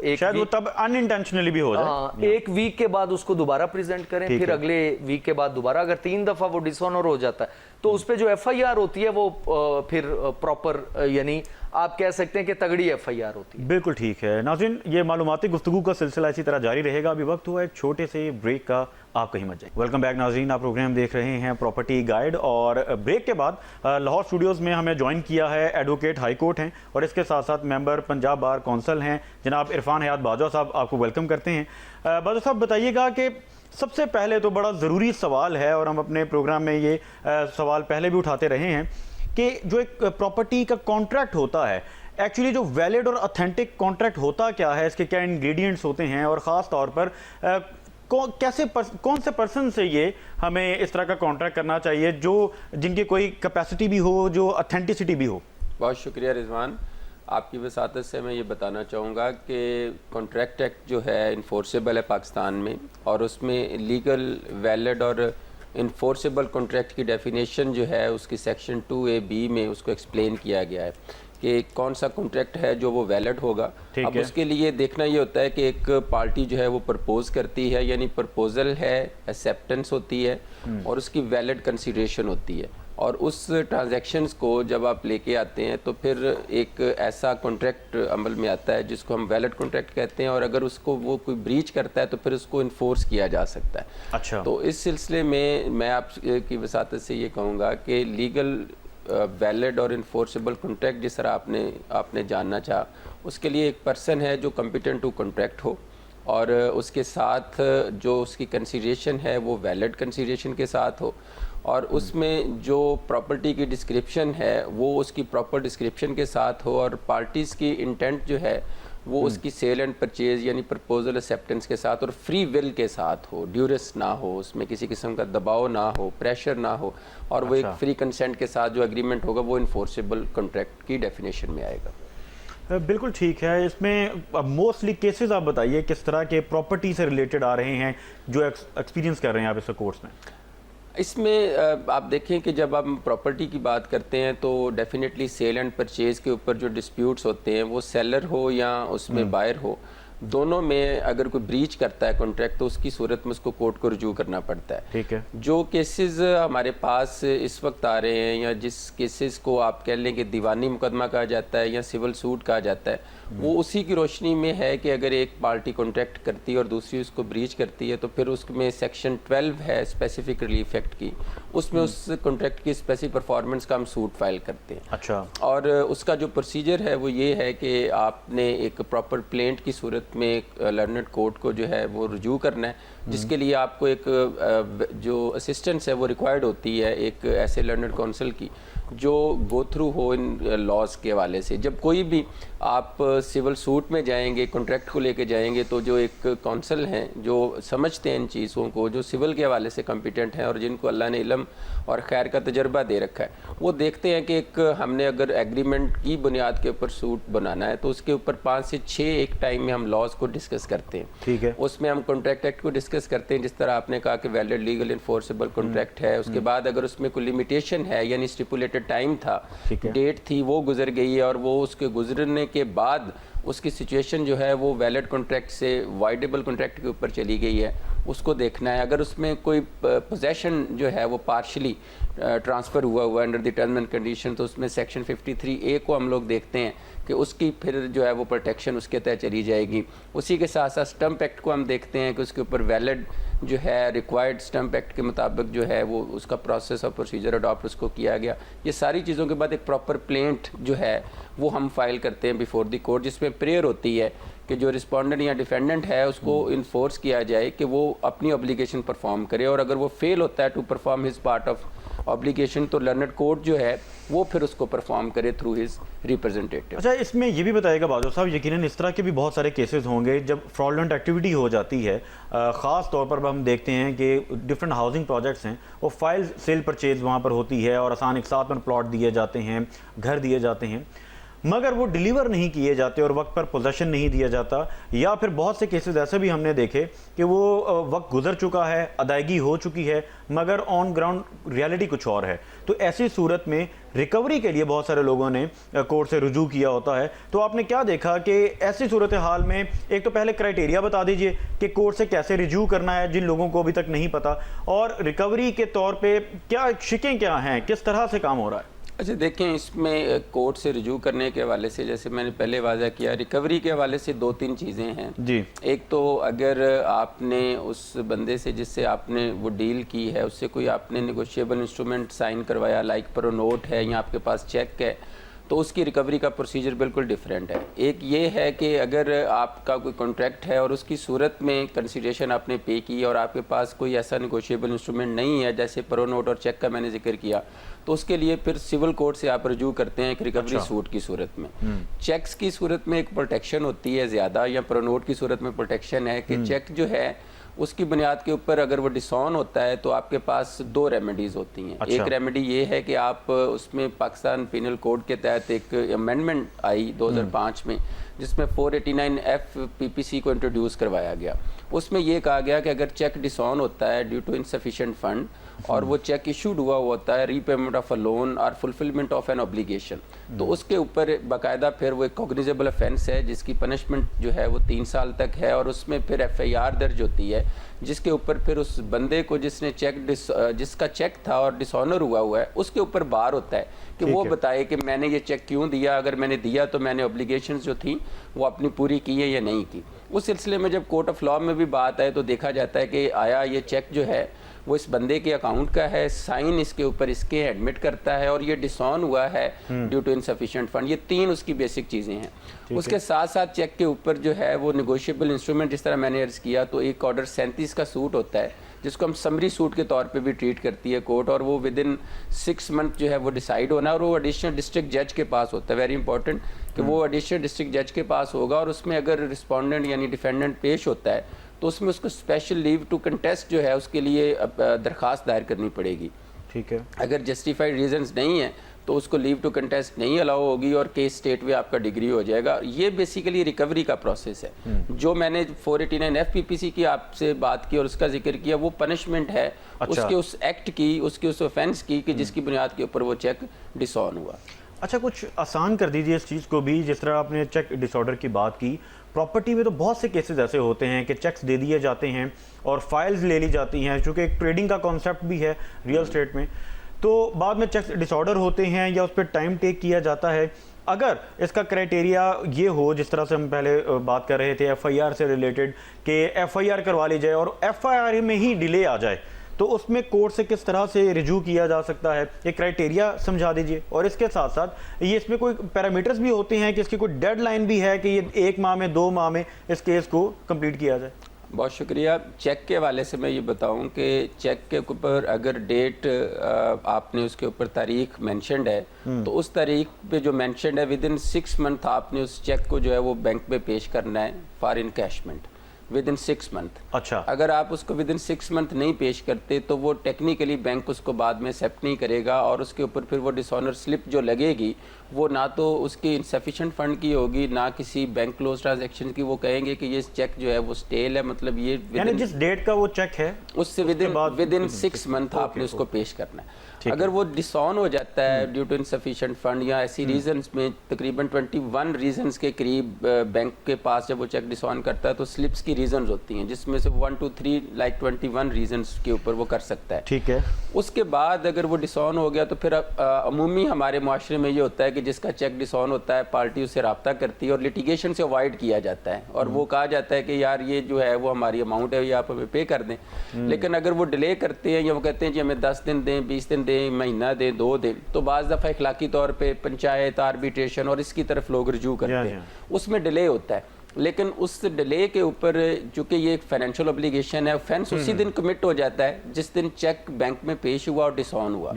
Speaker 2: एक
Speaker 1: शायद वो तब अनइंटेंशनली भी हो जाए।
Speaker 2: 1 वीक के बाद उसको दोबारा प्रेजेंट करें, फिर अगले वीक के बाद दोबारा। अगर 3 दफा वो डिसऑनर हो जाता है तो उस पर जो FIR होती है वो फिर प्रॉपर यानी आप कह सकते हैं कि तगड़ी FIR होती है।
Speaker 1: बिल्कुल ठीक है। नाज़रीन, ये मालूमाती गुफ्तगू का सिलसिला इसी तरह जारी रहेगा। अभी वक्त हुआ एक छोटे से ब्रेक का, आप कहीं मत जाइए। वेलकम बैक नाज़रीन, आप प्रोग्राम देख रहे हैं प्रॉपर्टी गाइड, और ब्रेक के बाद लाहौर स्टूडियोज़ में हमें ज्वाइन किया है एडवोकेट हाई कोर्ट हैं और इसके साथ साथ मेंबर पंजाब बार कौंसिल हैं जनाब इरफान हयात बाजवा साहब। आपको वेलकम करते हैं। बाजवा साहब, बताइएगा कि सबसे पहले तो बड़ा ज़रूरी सवाल है, और हम अपने प्रोग्राम में ये सवाल पहले भी उठाते रहे हैं, कि जो एक प्रॉपर्टी का कॉन्ट्रैक्ट होता है, एक्चुअली जो वैलिड और ऑथेंटिक कॉन्ट्रैक्ट होता क्या है, इसके क्या इंग्रेडिएंट्स होते हैं, और ख़ास तौर पर कौन से पर्सन से ये हमें इस तरह का कॉन्ट्रैक्ट करना चाहिए जो जिनकी कोई कैपेसिटी भी हो, जो ऑथेंटिसिटी भी हो।
Speaker 3: बहुत शुक्रिया रिजवान, आपकी वसातत से मैं ये बताना चाहूँगा कि कॉन्ट्रैक्ट एक्ट जो है इन्फोर्सेबल है पाकिस्तान में, और उसमें लीगल वैलिड और इन्फोर्सेबल कॉन्ट्रैक्ट की डेफिनेशन जो है उसकी सेक्शन 2A(b) में उसको एक्सप्लेन किया गया है कि कौन सा कॉन्ट्रैक्ट है जो वो वैलिड होगा। अब उसके लिए देखना ये होता है कि एक पार्टी जो है वो प्रपोज करती है, यानी प्रपोजल है, एक्सेप्टेंस होती है और उसकी वैलिड कंसीडरेशन होती है, और उस ट्रांजैक्शंस को जब आप लेके आते हैं तो फिर एक ऐसा कॉन्ट्रैक्ट अमल में आता है जिसको हम वैलिड कॉन्ट्रैक्ट कहते हैं, और अगर उसको वो कोई ब्रीच करता है तो फिर उसको इन्फोर्स किया जा सकता है।
Speaker 1: अच्छा,
Speaker 3: तो इस सिलसिले में मैं आपकी वसातत से ये कहूँगा कि लीगल वैलिड और इन्फोर्सेबल कॉन्ट्रैक्ट जिस तरह आपने जानना चाहा, उसके लिए एक पर्सन है जो कम्पिटेंट टू कॉन्ट्रैक्ट हो, और उसके साथ जो उसकी कंसीडरेशन है वो वैलिड कंसीडरेशन के साथ हो, और उसमें जो प्रॉपर्टी की डिस्क्रिप्शन है वो उसकी प्रॉपर डिस्क्रिप्शन के साथ हो, और पार्टीज़ की इंटेंट जो है वो उसकी सेल एंड परचेज यानी प्रपोजल एक्सेप्टेंस के साथ और फ्री विल के साथ हो, ड्यूरस ना हो, उसमें किसी किस्म का दबाव ना हो, प्रेशर ना हो, और वो एक फ्री कंसेंट के साथ जो एग्रीमेंट होगा वो इन्फोर्सेबल कॉन्ट्रैक्ट की डेफिनेशन में आएगा।
Speaker 1: बिल्कुल ठीक है। इसमें मोस्टली केसेस आप बताइए किस तरह के प्रॉपर्टी से रिलेटेड आ रहे हैं जो एक्सपीरियंस कर रहे हैं आप इस कोर्स में।
Speaker 3: इसमें आप देखें कि जब हम प्रॉपर्टी की बात करते हैं तो डेफिनेटली सेल एंड परचेज़ के ऊपर जो डिस्प्यूट्स होते हैं वो सेलर हो या उसमें बायर हो, दोनों में अगर कोई ब्रीच करता है कॉन्ट्रैक्ट तो उसकी सूरत में उसको कोर्ट को रुजू करना पड़ता है।
Speaker 1: ठीक है।
Speaker 3: जो केसेस हमारे पास इस वक्त आ रहे हैं, या जिस केसेस को आप कह लें कि दीवानी मुकदमा कहा जाता है या सिविल सूट कहा जाता है, वो उसी की रोशनी में है कि अगर एक पार्टी कॉन्ट्रैक्ट करती है और दूसरी उसको ब्रीच करती है तो फिर उसमें सेक्शन 12 है स्पेसिफिक रिलीफ एक्ट की, उसमें उस कॉन्ट्रैक्ट की स्पेसिफिक परफॉर्मेंस का हम सूट फाइल करते हैं।
Speaker 1: अच्छा।
Speaker 3: और उसका जो प्रोसीजर है वो ये है कि आपने एक प्रॉपर प्लेंट की सूरत में एक लर्नड कोर्ट को जो है वो रुजू करना है, जिसके लिए आपको एक जो असिस्टेंस है वो रिक्वायर्ड होती है एक ऐसे लर्नड काउंसिल की जो गो थ्रू हो इन लॉज के हवाले से। जब कोई भी आप सिविल सूट में जाएंगे, कॉन्ट्रैक्ट को लेके जाएंगे, तो जो एक काउंसिल हैं जो समझते हैं इन चीज़ों को, जो सिविल के हवाले से कॉम्पिटेंट हैं और जिनको अल्लाह ने इल्म और खैर का तजर्बा दे रखा है, वो देखते हैं कि एक हमने अगर एग्रीमेंट की बुनियाद के ऊपर सूट बनाना है तो उसके ऊपर 5 से 6 एक टाइम में हम लॉज को डिस्कस करते हैं।
Speaker 1: ठीक है।
Speaker 3: उसमें हम कॉन्ट्रैक्ट एक्ट को डिस्कस करते हैं, जिस तरह आपने कहा कि वैलिड लीगल इन्फोर्सेबल कॉन्ट्रैक्ट है। उसके बाद अगर उसमें कोई लिमिटेशन है यानी स्टिपुलेटेड टाइम था, डेट थी, वो गुजर गई है और वो उसके गुजरने के बाद उसकी सिचुएशन जो है वो वैलिड कॉन्ट्रैक्ट से वाइडेबल कॉन्ट्रैक्ट के ऊपर चली गई है, उसको देखना है। अगर उसमें कोई पोजेशन जो है वो पार्शली ट्रांसफ़र हुआ under the term and condition, तो उसमें सेक्शन 53A को हम लोग देखते हैं कि उसकी फिर जो है वो प्रोटेक्शन उसके तहत चली जाएगी। उसी के साथ साथ स्टम्प एक्ट को हम देखते हैं कि उसके ऊपर वैलिड जो है रिक्वायर्ड स्टम्प एक्ट के मुताबिक जो है वो उसका प्रोसेस और प्रोसीजर अडॉप्ट उसको किया गया। ये सारी चीज़ों के बाद एक प्रॉपर प्लेंट जो है वो हम फाइल करते हैं बिफोर द कोर्ट, जिसमें प्रेयर होती है कि जो रिस्पोंडेंट या डिफेंडेंट है उसको इन्फोर्स किया जाए कि वो अपनी ऑब्लिगेशन परफॉर्म करे, और अगर वो फेल होता है to perform his part of obligation तो लर्नड कोर्ट जो है वो फिर उसको परफॉर्म करे थ्रू हिज रिप्रेजेंटेटिव।
Speaker 1: अच्छा, इसमें ये भी बताइएगा बाजवा साहब, यकीनन इस तरह के भी बहुत सारे केसेस होंगे जब फ्रॉडलेंट एक्टिविटी हो जाती है। ख़ास तौर पर हम देखते हैं कि डिफरेंट हाउसिंग प्रोजेक्ट्स हैं, वो फाइल सेल परचेज वहाँ पर होती है और आसान एक साथ में प्लॉट दिए जाते हैं, घर दिए जाते हैं, मगर वो डिलीवर नहीं किए जाते और वक्त पर पोजेशन नहीं दिया जाता, या फिर बहुत से केसेस ऐसे भी हमने देखे कि वो वक्त गुजर चुका है, अदायगी हो चुकी है, मगर ऑन ग्राउंड रियलिटी कुछ और है। तो ऐसी सूरत में रिकवरी के लिए बहुत सारे लोगों ने कोर्ट से रुजू किया होता है। तो आपने क्या देखा कि ऐसी सूरत हाल में एक तो पहले क्राइटेरिया बता दीजिए कि कोर्ट से कैसे रिजू करना है जिन लोगों को अभी तक नहीं पता, और रिकवरी के तौर पे क्या शिकें क्या हैं, किस तरह से काम हो रहा है?
Speaker 3: अच्छा देखें, इसमें कोर्ट से रुजू करने के हवाले से जैसे मैंने पहले वाज़ा किया, रिकवरी के हवाले से 2-3 चीज़ें हैं
Speaker 1: जी।
Speaker 3: एक तो अगर आपने उस बंदे से जिससे आपने वो डील की है उससे कोई आपने नेगोशिएबल इंस्ट्रूमेंट साइन करवाया, लाइक प्रो नोट है या आपके पास चेक है, तो उसकी रिकवरी का प्रोसीजर बिल्कुल डिफरेंट है। एक ये है कि अगर आपका कोई कॉन्ट्रैक्ट है और उसकी सूरत में कंसिडरेशन आपने पे की और आपके पास कोई ऐसा नेगोशिएबल इंस्ट्रूमेंट नहीं है जैसे प्रो नोट और चेक का मैंने जिक्र किया, तो उसके लिए फिर सिविल कोर्ट से आप रजू करते हैं एक रिकवरी सूट की सूरत में। चेक्स की सूरत में एक प्रोटेक्शन होती है ज़्यादा, या प्रो नोट की सूरत में प्रोटेक्शन है कि चेक जो है उसकी बुनियाद के ऊपर अगर वो डिसऑन होता है तो आपके पास 2 रेमेडीज़ होती हैं।
Speaker 1: अच्छा।
Speaker 3: एक रेमेडी ये है कि आप उसमें पाकिस्तान पिनल कोड के तहत एक अमेंडमेंट आई 2005 में जिसमें 489F PPC को इंट्रोड्यूस करवाया गया। उसमें ये कहा गया कि अगर चेक डिसऑन होता है ड्यू टू इनसफिशिएंट फंड और वो चेक इशूड हुआ होता है रीपेमेंट ऑफ अ लोन और फुलफिलमेंट ऑफ एन ऑब्लिगेशन, तो उसके ऊपर बाकायदा फिर वो एक कॉग्निजेबल ऑफेंस है जिसकी पनिशमेंट जो है वो 3 साल तक है, और उसमें फिर FIR दर्ज होती है जिसके ऊपर फिर उस बंदे को जिसने जिसका चेक था और डिसऑनर हुआ है उसके ऊपर बार होता है कि वो बताए कि मैंने ये चेक क्यों दिया, अगर मैंने दिया तो मैंने ऑब्लिगेशंस जो थी वो अपनी पूरी की है या नहीं की। उस सिलसिले में जब कोर्ट ऑफ लॉ में भी बात आए तो देखा जाता है कि आया ये चेक जो है वो इस बंदे के अकाउंट का है, साइन इसके ऊपर इसके एडमिट करता है और ये डिसऑन हुआ है ड्यू टू इनसफिशिएंट फंड। ये 3 उसकी बेसिक चीज़ें हैं। उसके साथ साथ चेक के ऊपर जो है वो नेगोशिएबल इंस्ट्रूमेंट, जिस तरह मैंने अर्ज किया, तो एक ऑर्डर 37 का सूट होता है जिसको हम समरी सूट के तौर पे भी ट्रीट करती है कोर्ट, और वो विद इन 6 मंथ जो है वो डिसाइड होना, और वो एडिशनल डिस्ट्रिक्ट जज के पास होता है। वेरी इंपॉर्टेंट कि वो एडिशनल डिस्ट्रिक्ट जज के पास होगा, और उसमें अगर रिस्पोंडेंट यानी डिफेंडेंट पेश होता है तो उसमें उसको स्पेशल लीव टू कंटेस्ट जो है उसके लिए दरख्वास्त दायर करनी पड़ेगी।
Speaker 1: ठीक है।
Speaker 3: अगर जस्टिफाइड रीजंस नहीं है तो उसको लीव टू कंटेस्ट नहीं अलाउ होगी और केस स्टेट में आपका डिग्री हो जाएगा। ये बेसिकली रिकवरी का प्रोसेस है। जो मैंने 489F PPC की आपसे बात की और उसका जिक्र किया, वो पनिशमेंट है उसके उस एक्ट की, उसके उस ऑफेंस की कि जिसकी बुनियाद के ऊपर वो चेक डिसऑन हुआ।
Speaker 1: अच्छा, कुछ आसान कर दीजिए इस चीज़ को भी, जिस तरह आपने चेक डिसऑर्डर की बात की। प्रॉपर्टी में तो बहुत से केसेस ऐसे होते हैं कि चेक्स दे दिए जाते हैं और फाइल्स ले ली जाती हैं, चूँकि एक ट्रेडिंग का कॉन्सेप्ट भी है रियल एस्टेट में, तो बाद में चेक्स डिसऑर्डर होते हैं या उस पर टाइम टेक किया जाता है। अगर इसका क्राइटेरिया ये हो, जिस तरह से हम पहले बात कर रहे थे FIR से रिलेटेड, कि FIR करवा ली जाए और FIR में ही डिले आ जाए, तो उसमें कोर्ट से किस तरह से रिजू किया जा सकता है, ये क्राइटेरिया समझा दीजिए। और इसके साथ साथ ये इसमें कोई पैरामीटर्स भी होते हैं कि इसकी कोई डेडलाइन भी है कि ये 1 माह में 2 माह में इस केस को कंप्लीट किया जाए।
Speaker 3: बहुत शुक्रिया। चेक के हवाले से मैं ये बताऊं कि चेक के ऊपर अगर डेट आपने उसके ऊपर तारीख मेंशन्ड है तो उस तारीख पे जो मेंशन्ड है विद इन 6 मंथ आपने उस चेक को जो है वो बैंक में पेश करना है for encashment with in 6 month.
Speaker 1: अच्छा।
Speaker 3: अगर आप उसको विद इन 6 मंथ नहीं पेश करते तो वो टेक्निकली बैंक उसको बाद में एक्सेप्ट नहीं करेगा, और उसके ऊपर फिर वो डिसऑनर स्लिप जो लगेगी वो ना तो उसकी इनसफिशिएंट फंड की होगी ना किसी बैंक क्लोज ट्रांजैक्शन की। वो कहेंगे कि ये चेक जो है वो स्टेल है, मतलब ये
Speaker 1: यानी जिस डेट का वो चेक है
Speaker 3: उससे विद इन 6 मंथ आपने उसको पेश करना है। अगर वो डिसऑन हो जाता है ड्यू टू इनसफिशिएंट फंड या ऐसी रीजंस में, तकरीबन 21 रीजंस के करीब बैंक के पास जब वो चेक डिसऑन करता है तो स्लिप्स की रीजंस होती हैं, जिसमें से 1 2 3 लाइक 21 रीजंस के ऊपर वो कर सकता है।
Speaker 1: ठीक है।
Speaker 3: उसके बाद अगर वो डिसऑन हो गया तो फिर अमूमी हमारे मुआशरे में ये होता है कि जिसका चेक डिसऑन होता है पार्टी उससे रब्ता करती है और लिटिगेशन से अवॉइड किया जाता है, और वो कहा जाता है कि यार ये जो है वो हमारी अमाउंट है, ये आप हमें पे कर दें। लेकिन अगर वो डिले करते हैं या वो कहते हैं जी हमें 10 दिन दें, 20 दिन दें, महीना दें, 2 दिन, तो बाज़ दफ़ा इखलाकी तौर पे पंचायत, आर्बिट्रेशन और इसकी तरफ लोग रिजू करते हैं, उसमें डिले होता है। लेकिन उस डिले के ऊपर चूंकि ये एक फाइनेंशियल ऑब्लिगेशन है, ऑफेंस उसी दिन कमिट हो जाता है जिस दिन चेक बैंक में पेश हुआ और डिसऑन हुआ।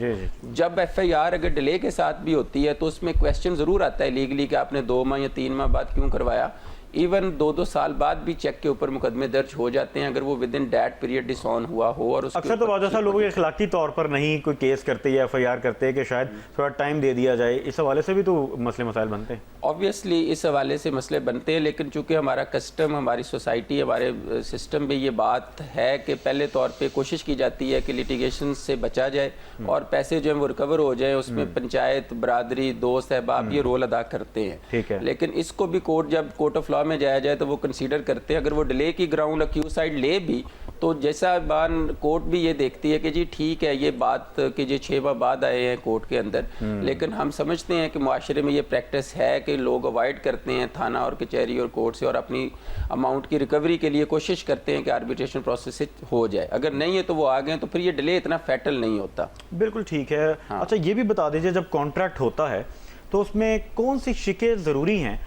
Speaker 3: जब FIR अगर डिले के साथ भी होती है तो उसमें क्वेश्चन ज़रूर आता है लीगली कि आपने 2 माह या 3 माह बाद क्यों करवाया। इवन 2-2 साल बाद भी चेक के ऊपर मुकदमे दर्ज हो जाते हैं अगर वो विद इन दैट पीरियड डिसऑन हुआ हो। और
Speaker 1: अक्सर तो वाजह लोग इखलाकी तौर पर नहीं कोई केस करते या FIR करते हैं कि शायद थोड़ा टाइम दे दिया जाए, इस हवाले से भी तो मसले मसाइल बनते हैं।
Speaker 3: ऑब्वियसली इस हवाले से मसले बनते हैं, लेकिन चूंकि हमारा कस्टम, हमारी सोसाइटी, हमारे सिस्टम में ये बात है कि पहले तौर पे कोशिश की जाती है कि लिटिगेशन से बचा जाए और पैसे जो है वो रिकवर हो जाए। उसमें पंचायत, बरादरी, दोस्त, अहबाब ये रोल अदा करते हैं।
Speaker 1: ठीक है।
Speaker 3: लेकिन इसको भी कोर्ट, जब कोर्ट ऑफ लॉ में जाया जाए तो वो कंसीडर करते हैं, अगर वो डिले की ग्राउंड अक्यूज साइड ले भी तो जैसा बान कोर्ट भी ये देखती है कि जी ठीक है ये बात कि जी 6 माह बाद आए हैं कोर्ट के अंदर, लेकिन हम समझते हैं कि मुआशरे में ये प्रैक्टिस है कि लोग अवॉइड करते हैं थाना और कचहरी और कोर्ट से और अपनी अमाउंट की रिकवरी के लिए कोशिश करते हैं कि आर्बिट्रेशन प्रोसेस से हो जाए। अगर नहीं है तो वो आ गए तो फिर ये डिले इतना फैटल नहीं होता।
Speaker 1: बिल्कुल ठीक है।
Speaker 3: हाँ।
Speaker 1: अच्छा ये भी बता दीजिए, जब कॉन्ट्रैक्ट होता है तो उसमें कौन सी शिकें ज़रूरी हैं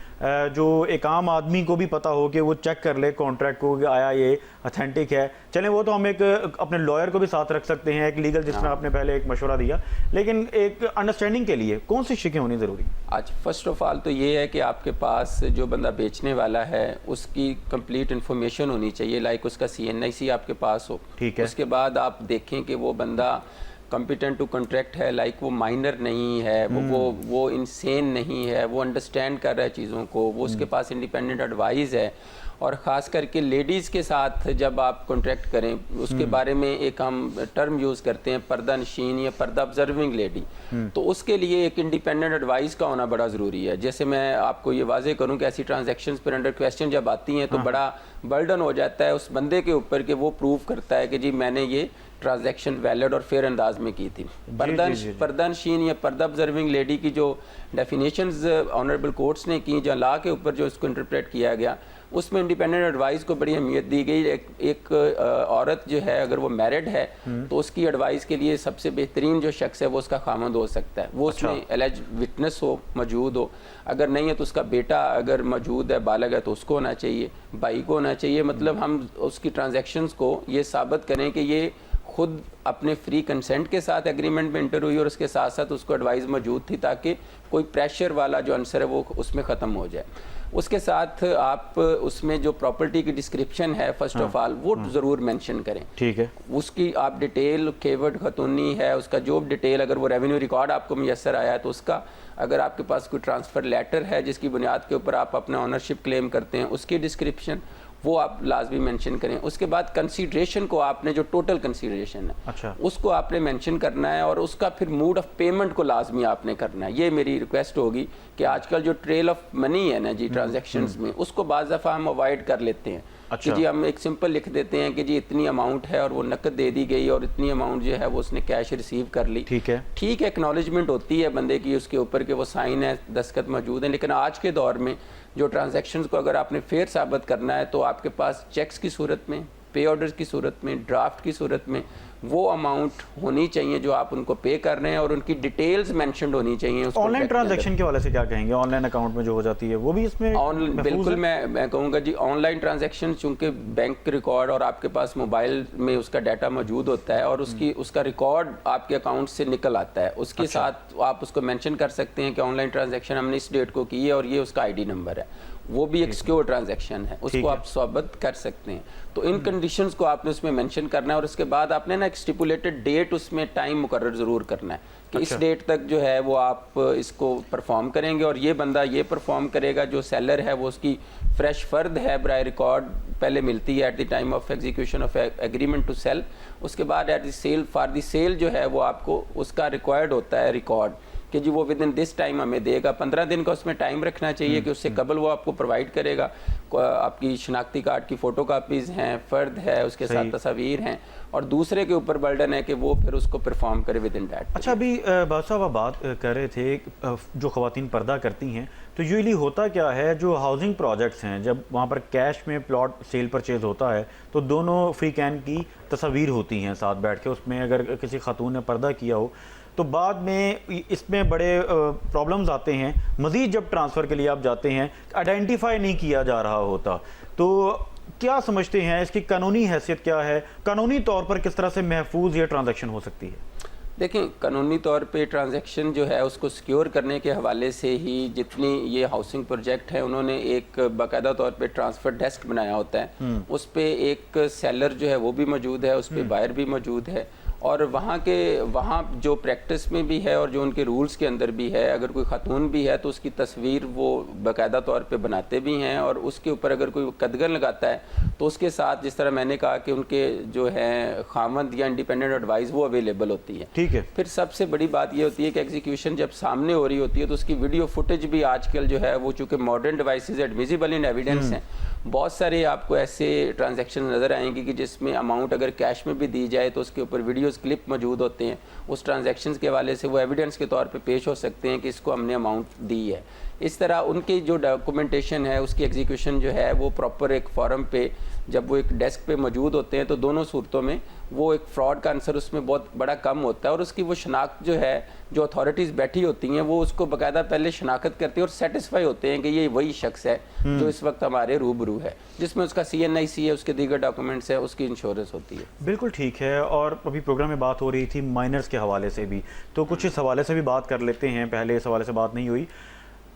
Speaker 1: जो एक आम आदमी को भी पता हो कि वो चेक कर ले कॉन्ट्रैक्ट को कि आया ये ऑथेंटिक है। चलें वो तो हम एक अपने लॉयर को भी साथ रख सकते हैं, एक लीगल, जिसमें आपने पहले एक मशवरा दिया, लेकिन एक अंडरस्टैंडिंग के लिए कौन सी शिकें होनी ज़रूरी?
Speaker 3: आज फर्स्ट ऑफ ऑल तो ये है कि आपके पास जो बंदा बेचने वाला है उसकी कंप्लीट इन्फॉर्मेशन होनी चाहिए, लाइक उसका CNIC आपके पास हो।
Speaker 1: ठीक है।
Speaker 3: उसके बाद आप देखें कि वो बंदा कॉम्पिटेंट टू कॉन्ट्रैक्ट है, लाइक वो माइनर नहीं है, वो इनसेन नहीं है, वो अंडरस्टैंड कर रहा है चीज़ों को, वो उसके पास इंडिपेंडेंट एडवाइस है। और ख़ास करके लेडीज़ के साथ जब आप कॉन्ट्रैक्ट करें उसके बारे में एक हम टर्म यूज़ करते हैं पर्दा नशीन या पर्दा ऑब्जर्विंग लेडी, तो उसके लिए एक इंडिपेंडेंट एडवाइस का होना बड़ा ज़रूरी है। जैसे मैं आपको ये वाजे करूं कि ऐसी ट्रांजैक्शंस पर अंडर क्वेश्चन जब आती हैं तो बड़ा बर्डन हो जाता है उस बंदे के ऊपर कि वो प्रूव करता है कि जी मैंने ये ट्रांजैक्शन वैलिड और फेयर अंदाज में की थी। पर्दा नशीन या पर्दा ऑब्जर्विंग लेडी की जो डेफिनेशंस ऑनरेबल कोर्ट्स ने की, जहाँ लॉ के ऊपर जो इसको इंटरप्रेट किया गया, उसमें इंडिपेंडेंट एडवाइस को बड़ी अहमियत दी गई। एक औरत जो है अगर वो मैरिड है तो उसकी एडवाइस के लिए सबसे बेहतरीन जो शख्स है वो उसका खामद हो सकता है, वो उसमें एलेज विटनेस हो, मौजूद हो। अगर नहीं है तो उसका बेटा अगर मौजूद है, बालग है, तो उसको होना चाहिए, भाई को होना चाहिए। मतलब हम उसकी ट्रांजैक्शंस को ये साबित करें कि ये खुद अपने फ्री कंसेंट के साथ एग्रीमेंट में इंटर हुई और उसके साथ साथ उसको एडवाइस मौजूद थी, ताकि कोई प्रेशर वाला जो आंसर है वो उसमें ख़त्म हो जाए। उसके साथ आप उसमें जो प्रॉपर्टी की डिस्क्रिप्शन है फर्स्ट ऑफ ऑल वो ज़रूर मेंशन करें।
Speaker 1: ठीक है।
Speaker 3: उसकी आप डिटेल केवट खतूनी है उसका जो डिटेल, अगर वो रेवेन्यू रिकॉर्ड आपको मैसर आया है तो उसका, अगर आपके पास कोई ट्रांसफ़र लेटर है जिसकी बुनियाद के ऊपर आप अपना ऑनरशिप क्लेम करते हैं उसकी डिस्क्रिप्शन वो आप लाजमी मेंशन करें। उसके बाद कंसीडरेशन को आपने जो टोटल कंसीडरेशन है
Speaker 1: अच्छा,
Speaker 3: उसको आपने मेंशन करना है और उसका फिर मूड ऑफ पेमेंट को लाजमी आपने करना है। ये मेरी रिक्वेस्ट होगी कि आजकल जो ट्रेल ऑफ मनी है ना जी ट्रांजैक्शंस में, उसको बाज़ दफ़ा हम अवॉइड कर लेते हैं।
Speaker 1: अच्छा।
Speaker 3: कि जी हम एक सिंपल लिख देते हैं कि जी इतनी अमाउंट है और वो नकद दे दी गई और इतनी अमाउंट जो है वो उसने कैश रिसीव कर ली।
Speaker 1: ठीक है।
Speaker 3: ठीक है, एक्नॉलेजमेंट होती है बंदे की उसके ऊपर कि वो साइन है, दस्तखत मौजूद है, लेकिन आज के दौर में जो ट्रांजैक्शंस को अगर आपने फेयर साबित करना है तो आपके पास चेक्स की सूरत में, पे ऑर्डर्स की सूरत में, ड्राफ्ट की सूरत में वो अमाउंट होनी चाहिए जो आप उनको पे कर रहे हैं और उनकी डिटेल्स मेंशन्ड होनी चाहिए।
Speaker 1: ऑनलाइन ट्रांजैक्शन के वाले से क्या कहेंगे? ऑनलाइन अकाउंट में जो हो जाती है वो भी इसमें
Speaker 3: बिल्कुल मैं कहूँगा जी ऑनलाइन ट्रांजैक्शन चूंकि बैंक रिकॉर्ड और आपके पास मोबाइल में उसका डाटा मौजूद होता है और उसका रिकॉर्ड आपके अकाउंट से निकल आता है, उसके साथ आप उसको मेंशन कर सकते हैं कि ऑनलाइन ट्रांजैक्शन हमने इस डेट को की है और ये उसका ID नंबर है, वो भी एक सिक्योर ट्रांजैक्शन है, उसको आप साबित कर सकते हैं। तो इन कंडीशंस को आपने उसमें मेंशन करना है और उसके बाद आपने ना एक स्टिपुलेटेड डेट उसमें टाइम मुकर्रर ज़रूर करना है कि इस डेट तक जो है वो आप इसको परफॉर्म करेंगे और ये बंदा ये परफॉर्म करेगा। जो सेलर है वो उसकी फ्रेश फर्द है बराए रिकॉर्ड पहले मिलती है at the time of execution of agreement to sale, उसके बाद at the sale for the sale जो है वो आपको उसका रिक्वायर्ड होता है रिकॉर्ड कि जी वो विद इन दिस टाइम हमें देगा। 15 दिन का उसमें टाइम रखना चाहिए कि उससे कबल वो आपको प्रोवाइड करेगा। आपकी शनाख्ती कार्ड की फ़ोटो कापीज़ हैं, फ़र्द है, उसके साथ तस्वीर हैं और दूसरे के ऊपर बर्डन है कि वो फिर उसको परफॉर्म करे विद इन दैट।
Speaker 1: अच्छा, अभी बादशाह साहब आप बात कर रहे थे जो ख़वातीन पर्दा करती हैं तो यूजुअली होता क्या है, जो हाउसिंग प्रोजेक्ट्स हैं जब वहाँ पर कैश में प्लॉट सेल परचेज होता है तो दोनों फ्री कैन की तस्वीर होती हैं साथ बैठ के, उसमें अगर किसी खातून ने पर्दा किया हो तो बाद में इसमें बड़े प्रॉब्लम्स आते हैं। मज़ीद जब ट्रांसफ़र के लिए आप जाते हैं आइडेंटिफाई नहीं किया जा रहा होता, तो क्या समझते हैं इसकी कानूनी हैसियत क्या है? कानूनी तौर पर किस तरह से महफूज ये ट्रांजैक्शन हो सकती है?
Speaker 3: देखें, कानूनी तौर पे ट्रांजैक्शन जो है उसको सिक्योर करने के हवाले से ही जितनी ये हाउसिंग प्रोजेक्ट है उन्होंने एक बाकायदा तौर पे ट्रांसफ़र डेस्क बनाया होता है। उस पे एक सेलर जो है वो भी मौजूद है, उस पे बायर भी मौजूद है और वहाँ जो प्रैक्टिस में भी है और जो उनके रूल्स के अंदर भी है, अगर कोई खातून भी है तो उसकी तस्वीर वो बाकायदा तौर पे बनाते भी हैं, और उसके ऊपर अगर कोई कदगन लगाता है तो उसके साथ, जिस तरह मैंने कहा कि उनके जो है खामद या इंडिपेंडेंट एडवाइस वो अवेलेबल होती है।
Speaker 1: ठीक है।
Speaker 3: फिर सबसे बड़ी बात ये होती है कि एग्जीक्यूशन जब सामने हो रही होती है तो उसकी वीडियो फुटेज भी आजकल जो है वो, चूँकि मॉडर्न डिवाइसेज एडमिसिबल इन एविडेंस हैं, बहुत सारे आपको ऐसे ट्रांजैक्शन नज़र आएंगे कि जिसमें अमाउंट अगर कैश में भी दी जाए तो उसके ऊपर वीडियोस क्लिप मौजूद होते हैं, उस ट्रांजैक्शन के हवाले से वो एविडेंस के तौर पे पेश हो सकते हैं कि इसको हमने अमाउंट दी है। इस तरह उनकी जो डॉक्यूमेंटेशन है उसकी एग्जीक्यूशन जो है वो प्रॉपर एक फॉरम पे, जब वो एक डेस्क पे मौजूद होते हैं तो दोनों सूरतों में वो एक फ्रॉड का आंसर उसमें बहुत बड़ा कम होता है, और उसकी वो शनाख्त जो है, जो अथॉरिटीज़ बैठी होती हैं वो उसको बाकायदा पहले शनाख्त करती है और सेटिस्फाई होते हैं कि ये वही शख्स है जो इस वक्त हमारे रूबरू है, जिसमें उसका CNIC है, उसके दीगर डॉक्यूमेंट्स है, उसकी इंश्योरेंस होती है।
Speaker 1: बिल्कुल ठीक है। और अभी प्रोग्राम में बात हो रही थी माइनर्स के हवाले से भी, तो कुछ इस हवाले से भी बात कर लेते हैं। पहले इस हवाले से बात नहीं हुई।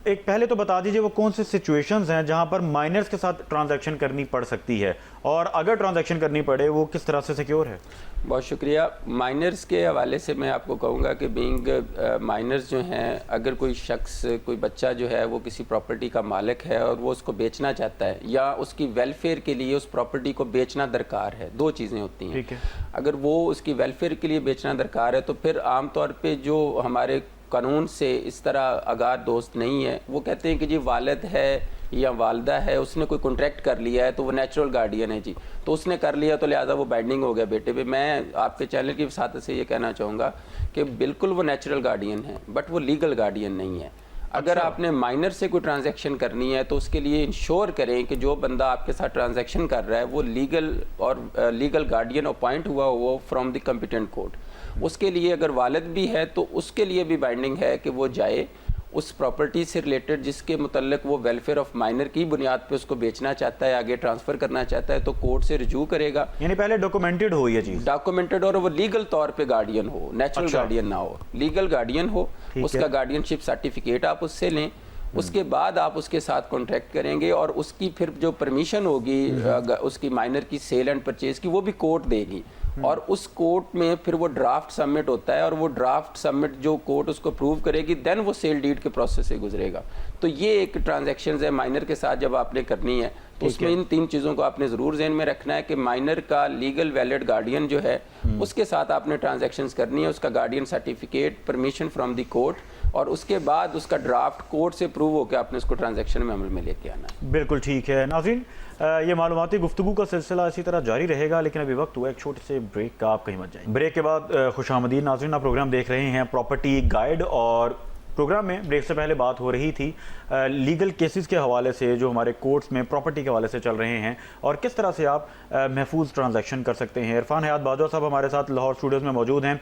Speaker 1: एक पहले तो बता दीजिए वो कौन से सिचुएशंस हैं जहां पर माइनर्स के साथ ट्रांजैक्शन करनी पड़ सकती है, और अगर ट्रांजैक्शन करनी पड़े वो किस तरह से सिक्योर है?
Speaker 3: बहुत शुक्रिया। माइनर्स के हवाले से मैं आपको कहूँगा कि बीइंग माइनर्स जो हैं, अगर कोई शख्स, कोई बच्चा जो है वो किसी प्रॉपर्टी का मालिक है और वो उसको बेचना चाहता है या उसकी वेलफेयर के लिए उस प्रॉपर्टी को बेचना दरकार है, दो चीज़ें होती हैं।
Speaker 1: ठीक है।
Speaker 3: अगर वो उसकी वेलफेयर के लिए बेचना दरकार है तो फिर आमतौर पर जो हमारे कानून से इस तरह आगार दोस्त नहीं है, वो कहते हैं कि जी वालिद है या वालदा है, उसने कोई कॉन्ट्रैक्ट कर लिया है तो वो नेचुरल गार्डियन है जी, तो उसने कर लिया तो लिहाजा वो बाइंडिंग हो गया बेटे पे। मैं आपके चैनल की वसात से ये कहना चाहूँगा कि बिल्कुल वो नेचुरल गार्डियन है, बट वो लीगल गार्डियन नहीं है। अगर आपने माइनर से कोई ट्रांजैक्शन करनी है तो उसके लिए इंश्योर करें कि जो बंदा आपके साथ ट्रांजैक्शन कर रहा है वो लीगल गार्डियन अपॉइंट हुआ हो फ्रॉम द कॉम्पिटेंट कोर्ट। उसके लिए अगर वालिद भी है तो उसके लिए भी बाइंडिंग है कि वो जाए उस प्रॉपर्टी से रिलेटेड जिसके मुतल्लिक वो वेलफेयर ऑफ माइनर की बुनियाद पे उसको बेचना चाहता है, आगे ट्रांसफ़र करना चाहता है, तो कोर्ट से रिज्यू करेगा।
Speaker 1: यानी पहले डॉक्यूमेंटेड हो ये चीज़,
Speaker 3: डॉक्यूमेंटेड, और वो लीगल तौर पे गार्डियन हो, नेचुरल गार्डियन ना हो, लीगल गार्डियन हो, उसका गार्डियनशिप सर्टिफिकेट आप उससे लें, उसके बाद आप उसके साथ कॉन्ट्रैक्ट करेंगे और उसकी फिर जो परमिशन होगी उसकी माइनर की सेल एंड परचेज की, वो भी कोर्ट देगी, और उस कोर्ट में फिर वो ड्राफ्ट सबमिट होता है, और वो ड्राफ्ट सबमिट जो कोर्ट उसको अप्रूव करेगी देन वो सेल डीड के प्रोसेस से गुजरेगा। तो ये एक ट्रांजैक्शन है माइनर के साथ जब आपने करनी है तो उसमें इन तीन चीज़ों को आपने ज़रूर ज़हन में रखना है कि माइनर का लीगल वैलिड गार्डियन जो है उसके साथ आपने ट्रांजैक्शंस करनी है, उसका guardian certificate, permission from the court, और उसके बाद उसका ड्राफ्ट कोर्ट से अप्रूव होकर आपने उसको ट्रांजैक्शन में अमल में लेके आना है।
Speaker 1: बिल्कुल ठीक है। नाज़रीन, ये मालूमाती गुफ्तगू का सिलसिला इसी तरह जारी रहेगा, लेकिन अभी वक्त हुआ एक छोटे से ब्रेक का, आप कहीं मत जाएं। ब्रेक के बाद खुशामदीद नाज़रीन, आप प्रोग्राम देख रहे हैं प्रॉपर्टी गाइड, और प्रोग्राम में ब्रेक से पहले बात हो रही थी लीगल केसेस के हवाले से जो हमारे कोर्ट्स में प्रॉपर्टी के हवाले से चल रहे हैं और किस तरह से आप महफूज ट्रांजैक्शन कर सकते हैं। इरफान हयात बाजवा साहब हमारे साथ लाहौर स्टूडियोज़ में मौजूद हैं।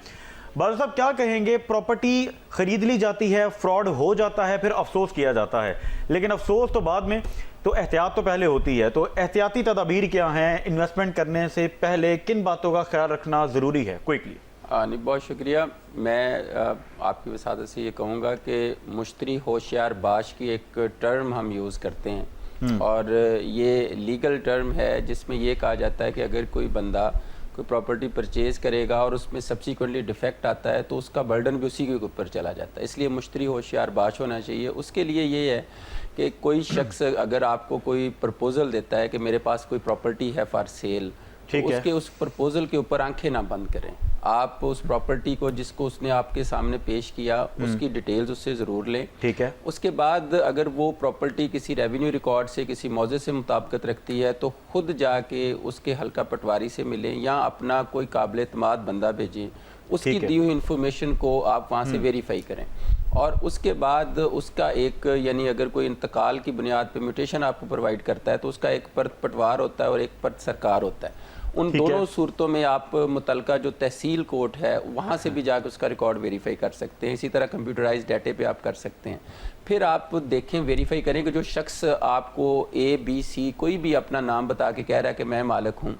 Speaker 1: बाजवा साहब, क्या कहेंगे, प्रॉपर्टी ख़रीद ली जाती है, फ्रॉड हो जाता है, फिर अफसोस किया जाता है, लेकिन अफसोस तो बाद में, तो एहतियात तो पहले होती है, तो एहतियाती तदाबीर क्या हैं? इन्वेस्टमेंट करने से पहले किन बातों का ख्याल रखना ज़रूरी है? क्विकली।
Speaker 3: नहीं, बहुत शुक्रिया। मैं आपकी वसादत से ये कहूँगा कि मुश्तरी होशियार बाश की एक टर्म हम यूज़ करते हैं, और ये लीगल टर्म है जिसमें ये कहा जाता है कि अगर कोई बंदा कोई प्रॉपर्टी परचेज़ करेगा और उसमें सब्सिक्वेंटली डिफेक्ट आता है तो उसका बर्डन भी उसी के ऊपर चला जाता है, इसलिए मुश्तरी होशियार बाश होना चाहिए। उसके लिए ये है कि कोई शख्स अगर आपको कोई प्रपोज़ल देता है कि मेरे पास कोई प्रॉपर्टी है फॉर सेल, तो उसके उस प्रपोजल के ऊपर आंखें ना बंद करें। आप उस प्रॉपर्टी को जिसको उसने आपके सामने पेश किया उसकी डिटेल्स उससे ज़रूर लें।
Speaker 1: ठीक है।
Speaker 3: उसके बाद अगर वो प्रॉपर्टी किसी रेवेन्यू रिकॉर्ड से, किसी मौजे से मुताबिकत रखती है तो खुद जाके उसके हल्का पटवारी से मिलें या अपना कोई काबिल एतमाद बंदा भेजें, उसकी दी हुई इंफॉर्मेशन को आप वहाँ से वेरीफाई करें, और उसके बाद उसका एक, यानी अगर कोई इंतकाल की बुनियाद पर म्यूटेशन आपको प्रोवाइड करता है तो उसका एक परत पटवार होता है और एक परत सरकार होता है। उन दोनों सूरतों में आप मुतलका जो तहसील कोर्ट है वहाँ से भी जाकर उसका रिकॉर्ड वेरीफाई कर सकते हैं। इसी तरह कंप्यूटराइज्ड डाटे पे आप कर सकते हैं। फिर आप देखें, वेरीफाई करें कि जो शख्स आपको ABC कोई भी अपना नाम बता के कह रहा है कि मैं मालिक हूँ,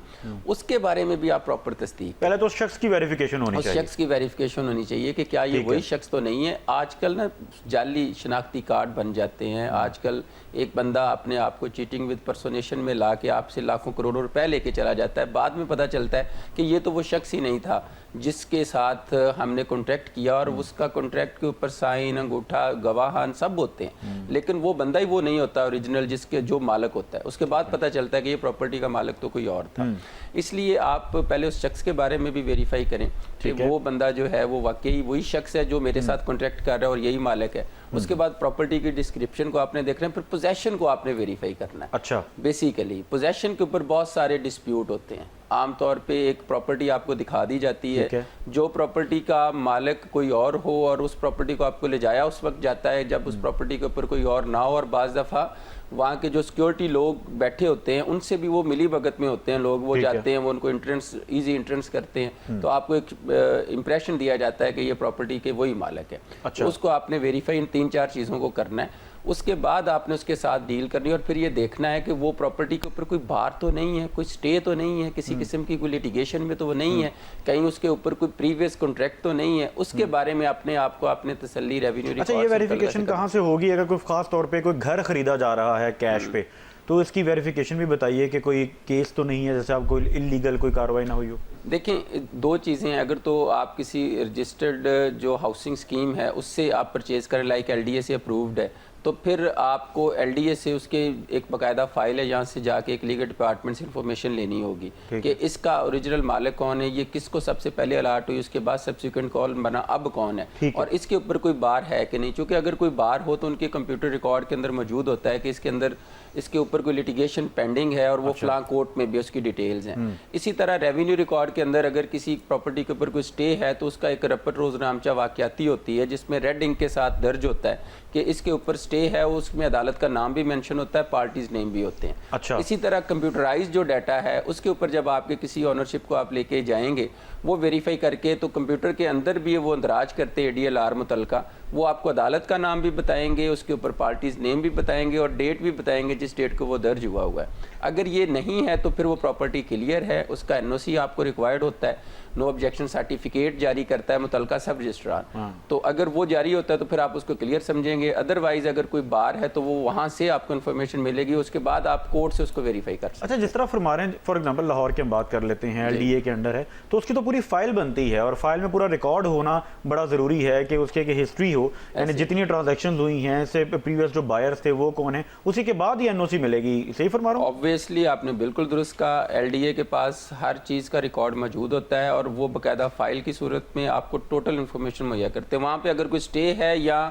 Speaker 3: उसके बारे में भी आप प्रॉपर तस्दीक।
Speaker 1: पहले तो उस शख्स की वेरिफिकेशन होनी चाहिए।
Speaker 3: शख्स की वेरिफिकेशन होनी चाहिए कि क्या ये वही शख्स तो नहीं है। आजकल ना जाली शनाख्ती कार्ड बन जाते हैं। आजकल एक बंदा अपने आप को चीटिंग विद पर्सोनेशन में ला के आपसे लाखों करोड़ों रुपए लेके चला जाता है, बाद में पता चलता है कि ये तो वो शख्स ही नहीं था। जिसके साथ हमने कॉन्ट्रैक्ट किया और उसका कॉन्ट्रैक्ट के ऊपर साइन, अंगूठा, गवाहान सब होते हैं, लेकिन वो बंदा ही वो नहीं होता ओरिजिनल जिसके जो मालिक होता है। उसके बाद पता चलता है कि ये प्रॉपर्टी का मालिक तो कोई और था। इसलिए आप पहले उस शख्स के बारे में भी वेरीफाई करें कि वो बंदा जो है वो वाकई वही शख्स है जो मेरे साथ कॉन्ट्रैक्ट कर रहा है और यही मालिक है। उसके बाद प्रॉपर्टी की डिस्क्रिप्शन को आपने देखना है, फिर पोजेशन को आपने वेरीफाई करना है।
Speaker 1: अच्छा,
Speaker 3: बेसिकली पोजेशन के ऊपर बहुत सारे डिस्प्यूट होते हैं। आमतौर पे एक प्रॉपर्टी आपको दिखा दी जाती है, जो प्रॉपर्टी का मालिक कोई और हो और उस प्रॉपर्टी को आपको ले जाया उस वक्त जाता है जब उस प्रॉपर्टी के ऊपर कोई और ना हो, और बाज़ दफ़ा वहाँ के जो सिक्योरिटी लोग बैठे होते हैं उनसे भी वो मिली भगत में होते हैं लोग, वो जाते हैं, वो उनको एंट्रेंस ईजी एंट्रेंस करते हैं, तो आपको एक इम्प्रेशन दिया जाता है कि ये प्रॉपर्टी के वही मालिक है।
Speaker 1: अच्छा।
Speaker 3: तो उसको आपने वेरीफाई इन 3-4 चीज़ों को करना है। उसके बाद आपने उसके साथ डील करनी है और फिर ये देखना है कि वो प्रॉपर्टी के ऊपर कोई बार तो नहीं है, कोई स्टे तो नहीं है, किसी किस्म की कोई लिटिगेशन में तो वो नहीं है, कहीं उसके ऊपर कोई प्रीवियस कॉन्ट्रैक्ट तो नहीं है। उसके बारे में अपने आप को आपने तसल्ली रेवेन्यू।
Speaker 1: अच्छा, ये वेरिफिकेशन कहाँ से होगी? अगर कोई खास तौर पे कोई घर खरीदा जा रहा है कैश पे, तो इसकी वेरिफिकेशन भी बताइए कि कोई केस तो नहीं है, जैसे आप कोई इलीगल कोई कार्रवाई ना हुई हो।
Speaker 3: देखें, दो चीज़ें हैं। अगर तो आप किसी रजिस्टर्ड जो हाउसिंग स्कीम है उससे आप परचेज़ करें, लाइक LDA से अप्रूव्ड है, तो फिर आपको LDA से उसके एक बाकायदा फाइल है, यहाँ से जाके एक लीगल डिपार्टमेंट से इंफॉर्मेशन लेनी होगी कि इसका ओरिजिनल मालिक कौन है, ये किसको सबसे पहले अलाट हुई, उसके बाद सब्सिक्वेंट कॉल बना, अब कौन है, और इसके ऊपर कोई बार है कि नहीं। क्योंकि अगर कोई बार हो तो उनके कंप्यूटर रिकॉर्ड के अंदर मौजूद होता है कि इसके अंदर इसके ऊपर कोई लिटिगेशन पेंडिंग है और वो फलां कोर्ट में भी उसकी डिटेल्स हैं। इसी तरह रेवेन्यू रिकॉर्ड के अंदर अगर किसी प्रॉपर्टी के ऊपर कोई स्टे है तो उसका एक रपट रोजनामचा वाकयाती होती है जिसमें रेड इंक के साथ दर्ज होता है कि इसके ऊपर स्टे है, उसमें अदालत का नाम भी मेंशन होता है, पार्टीज नेम भी होते हैं।
Speaker 1: अच्छा।
Speaker 3: इसी तरह कंप्यूटराइज जो डाटा है उसके ऊपर जब आपके किसी ऑनरशिप को आप लेके जाएंगे, वो वेरीफाई करके तो कंप्यूटर के अंदर भी वो अंदराज करते हैं ADLR मुतलका, वो आपको अदालत का नाम भी बताएंगे, उसके ऊपर पार्टीज नेम भी बताएंगे और डेट भी बताएंगे जिस डेट को वो दर्ज हुआ हुआ है। अगर ये नहीं है तो फिर वो प्रॉपर्टी क्लियर है, उसका NOC आपको रिक्वायर्ड होता है, नो ऑब्जेक्शन सर्टिफिकेट जारी करता है मुतलका सब रजिस्ट्रार। तो अगर वो जारी होता है तो फिर आप उसको क्लियर समझेंगे। अदरवाइज अगर कोई बार है तो वो वहाँ से आपको इन्फॉर्मेशन मिलेगी, उसके बाद आप कोर्ट से उसको वेरीफाई कर सकते हैं।
Speaker 1: अच्छा, जिस तरह फरमा रहे हैं, फॉर एग्जांपल लाहौर की हम बात कर लेते हैं, LDA के अंडर है, तो उसकी तो पूरी फाइल बनती है और फाइल में पूरा रिकॉर्ड होना बड़ा ज़रूरी है कि उसके की हिस्ट्री हो, यानी जितनी ट्रांजैक्शन हुई हैं, इससे प्रीवियस जो बायर्स थे वो कौन है, उसी के बाद ये NOC मिलेगी। सही फरमा रहा हूँ?
Speaker 3: ऑब्वियसली आपने बिल्कुल दुरुस्त कहा। LDA के पास हर चीज़ का रिकॉर्ड मौजूद होता है और वो बाकायदा फाइल की सूरत में आपको टोटल इन्फॉर्मेशन मुहैया करते हैं। वहाँ पे अगर कोई स्टे है या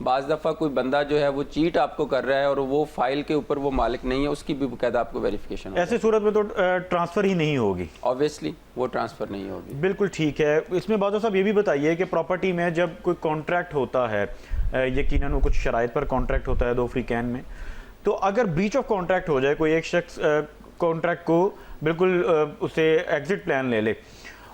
Speaker 3: बाज़ दफ़ा कोई बंदा जो है वो चीट आपको कर रहा है और वो फाइल के ऊपर वो मालिक नहीं है, उसकी भी बाकायदा आपको वेरिफिकेशन।
Speaker 1: ऐसी सूरत में तो ट्रांसफ़र ही नहीं होगी,
Speaker 3: ऑब्वियसली वो ट्रांसफ़र नहीं होगी।
Speaker 1: बिल्कुल ठीक है। इसमें बादशाह साहब ये भी बताइए कि प्रॉपर्टी में जब कोई कॉन्ट्रैक्ट होता है, यकीनन वो कुछ शराइत पर कॉन्ट्रैक्ट होता है 2 फ्रीकैन में, तो अगर ब्रीच ऑफ कॉन्ट्रैक्ट हो जाए, कोई एक शख्स कॉन्ट्रैक्ट को बिल्कुल उसे एग्जिट प्लान ले ले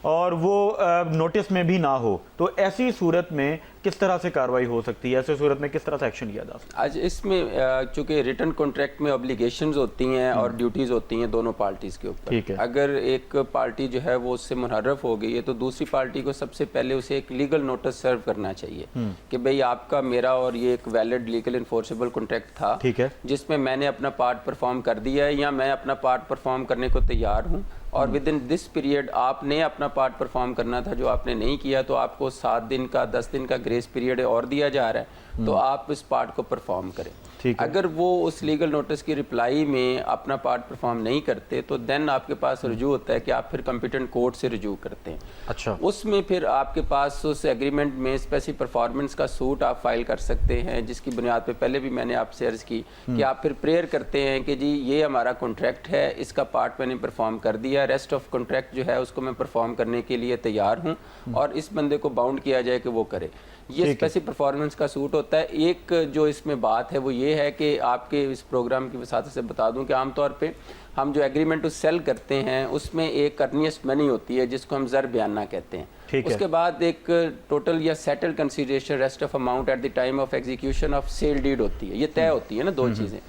Speaker 1: और वो नोटिस में भी ना हो, तो ऐसी सूरत में किस तरह से कार्रवाई हो सकती है? ऐसी सूरत में किस तरह से एक्शन लिया जा सकता है?
Speaker 3: आज इसमें चूंकि रिटर्न कॉन्ट्रैक्ट में ऑब्लिगेशंस होती हैं और ड्यूटीज़ होती हैं दोनों पार्टीज़ के ऊपर। अगर एक पार्टी जो है वो उससे मुनहरफ हो गई है तो दूसरी पार्टी को सबसे पहले उसे एक लीगल नोटिस सर्व करना चाहिए कि भाई आपका मेरा और ये एक वैलिड लीगल इन्फोर्सेबल कॉन्ट्रैक्ट था,
Speaker 1: ठीक है,
Speaker 3: जिसमें मैंने अपना पार्ट परफॉर्म कर दिया है या मैं अपना पार्ट परफॉर्म करने को तैयार हूँ, और विद इन दिस पीरियड आपने अपना पार्ट परफॉर्म करना था जो आपने नहीं किया, तो आपको 7 दिन का 10 दिन का ग्रेस पीरियड और दिया जा रहा है, तो आप इस पार्ट को परफॉर्म करें। अगर वो उस लीगल नोटिस की रिप्लाई में अपना पार्ट परफॉर्म नहीं करते तो देन आपके पास रुजू होता है कि आप फिर कॉम्पिटेंट कोर्ट से रुजू करते हैं।
Speaker 1: अच्छा,
Speaker 3: उसमें फिर आपके पास उस एग्रीमेंट में स्पेसिफिक परफॉर्मेंस का सूट आप फाइल कर सकते हैं, जिसकी बुनियाद पे पहले भी मैंने आपसे अर्ज की कि आप फिर प्रेयर करते हैं कि जी ये हमारा कॉन्ट्रैक्ट है, इसका पार्ट मैंने परफॉर्म कर दिया, रेस्ट ऑफ कॉन्ट्रैक्ट जो है उसको मैं परफॉर्म करने के लिए तैयार हूँ और इस बंदे को बाउंड किया जाए कि वो करे। ये स्पेसिफिक परफॉर्मेंस का सूट होता है। एक जो इसमें बात है वो ये है कि आपके इस प्रोग्राम की वसात से बता दूं कि आमतौर पे हम जो एग्रीमेंट टू सेल करते हैं उसमें एक अर्निएस्ट मनी होती है जिसको हम ज़र बयाना कहते हैं। उसके बाद एक टोटल या settle consideration rest of amount at the time of execution of sale deed होती है। ये तय होती है ना दो चीज़ें।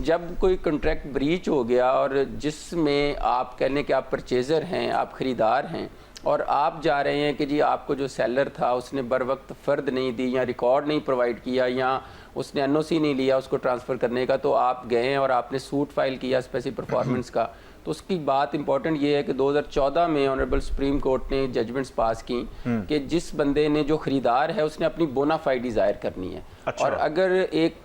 Speaker 3: जब कोई कॉन्ट्रैक्ट ब्रीच हो गया और जिसमें आप कहने कि आप परचेज़र हैं, आप ख़रीदार हैं और आप जा रहे हैं कि जी आपको जो सेलर था उसने बर वक्त फ़र्द नहीं दी या रिकॉर्ड नहीं प्रोवाइड किया या उसने NOC नहीं लिया उसको ट्रांसफ़र करने का, तो आप गए और आपने सूट फाइल किया स्पेसिफिक परफॉर्मेंस का, तो उसकी बात इंपॉर्टेंट ये है कि 2014 में ऑनरेबल सुप्रीम कोर्ट ने जजमेंट्स पास की कि जिस बंदे ने, जो खरीदार है, उसने अपनी बोनाफाइड ज़ाहिर करनी है।
Speaker 1: अच्छा।
Speaker 3: और अगर एक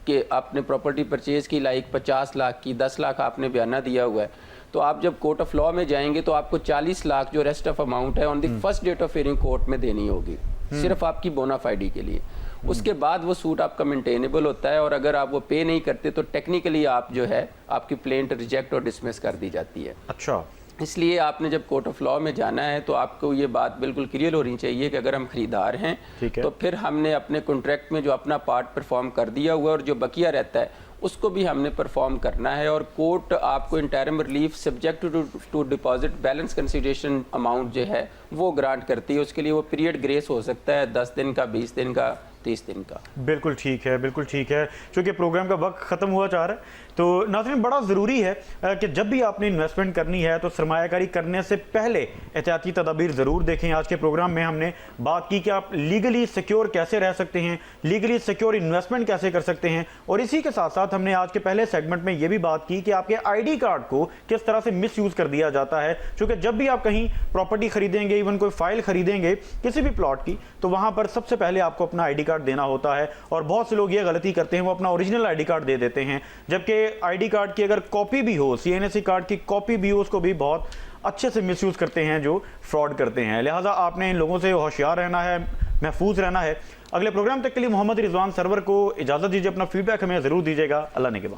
Speaker 3: के आपने प्रॉपर्टी परचेज की लाइक 50 लाख की, 10 लाख आपने बयाना दिया हुआ है, तो आप जब कोर्ट ऑफ लॉ में जाएंगे तो आपको 40 लाख जो रेस्ट ऑफ अमाउंट है on the first date of hearing court में देनी होगी, सिर्फ आपकी बोनाफाइडी के लिए। उसके बाद वो सूट आपका मेंटेनेबल होता है, और अगर आप वो पे नहीं करते तो टेक्निकली आप जो है आपकी प्लेंट रिजेक्ट और डिसमिस कर दी जाती है।
Speaker 1: अच्छा,
Speaker 3: इसलिए आपने जब कोर्ट ऑफ लॉ में जाना है तो आपको ये बात बिल्कुल क्लियर होनी चाहिए कि अगर हम खरीदार हैं तो फिर हमने अपने कॉन्ट्रैक्ट में जो अपना पार्ट परफॉर्म कर दिया हुआ है और जो बकिया रहता है उसको भी हमने परफॉर्म करना है। और कोर्ट आपको interim relief subject to deposit balance consideration amount जो है वो ग्रांट करती है। उसके लिए वो पीरियड ग्रेस हो सकता है 10 दिन का, 20 दिन का, 30 दिन का।
Speaker 1: बिल्कुल ठीक है, बिल्कुल ठीक है। चूँकि प्रोग्राम का वक्त ख़त्म हुआ जा रहा है, तो नाज़रीन बड़ा ज़रूरी है कि जब भी आपने इन्वेस्टमेंट करनी है तो सरमायाकारी करने से पहले एहतियाती तदाबीर ज़रूर देखें। आज के प्रोग्राम में हमने बात की कि आप लीगली सिक्योर कैसे रह सकते हैं, लीगली सिक्योर इन्वेस्टमेंट कैसे कर सकते हैं, और इसी के साथ साथ हमने आज के पहले सेगमेंट में ये भी बात की कि आपके ID कार्ड को किस तरह से मिसयूज़ कर दिया जाता है। क्योंकि जब भी आप कहीं प्रॉपर्टी खरीदेंगे, इवन कोई फाइल खरीदेंगे किसी भी प्लॉट की, तो वहाँ पर सबसे पहले आपको अपना ID कार्ड देना होता है। और बहुत से लोग ये गलती करते हैं, वो अपना ओरिजिनल ID कार्ड दे देते हैं, जबकि ID कार्ड की अगर कॉपी भी हो, CNSE कार्ड की कॉपी भी हो, उसको भी बहुत अच्छे से मिसयूज़ करते हैं जो फ्रॉड करते हैं। लिहाजा आपने इन लोगों से होशियार रहना है, महफूज रहना है। अगले प्रोग्राम तक के लिए मोहम्मद रिजवान सरवर को इजाज़त दीजिए। अपना फीडबैक हमें ज़रूर दीजिएगा। अल्लाह ने के बाद।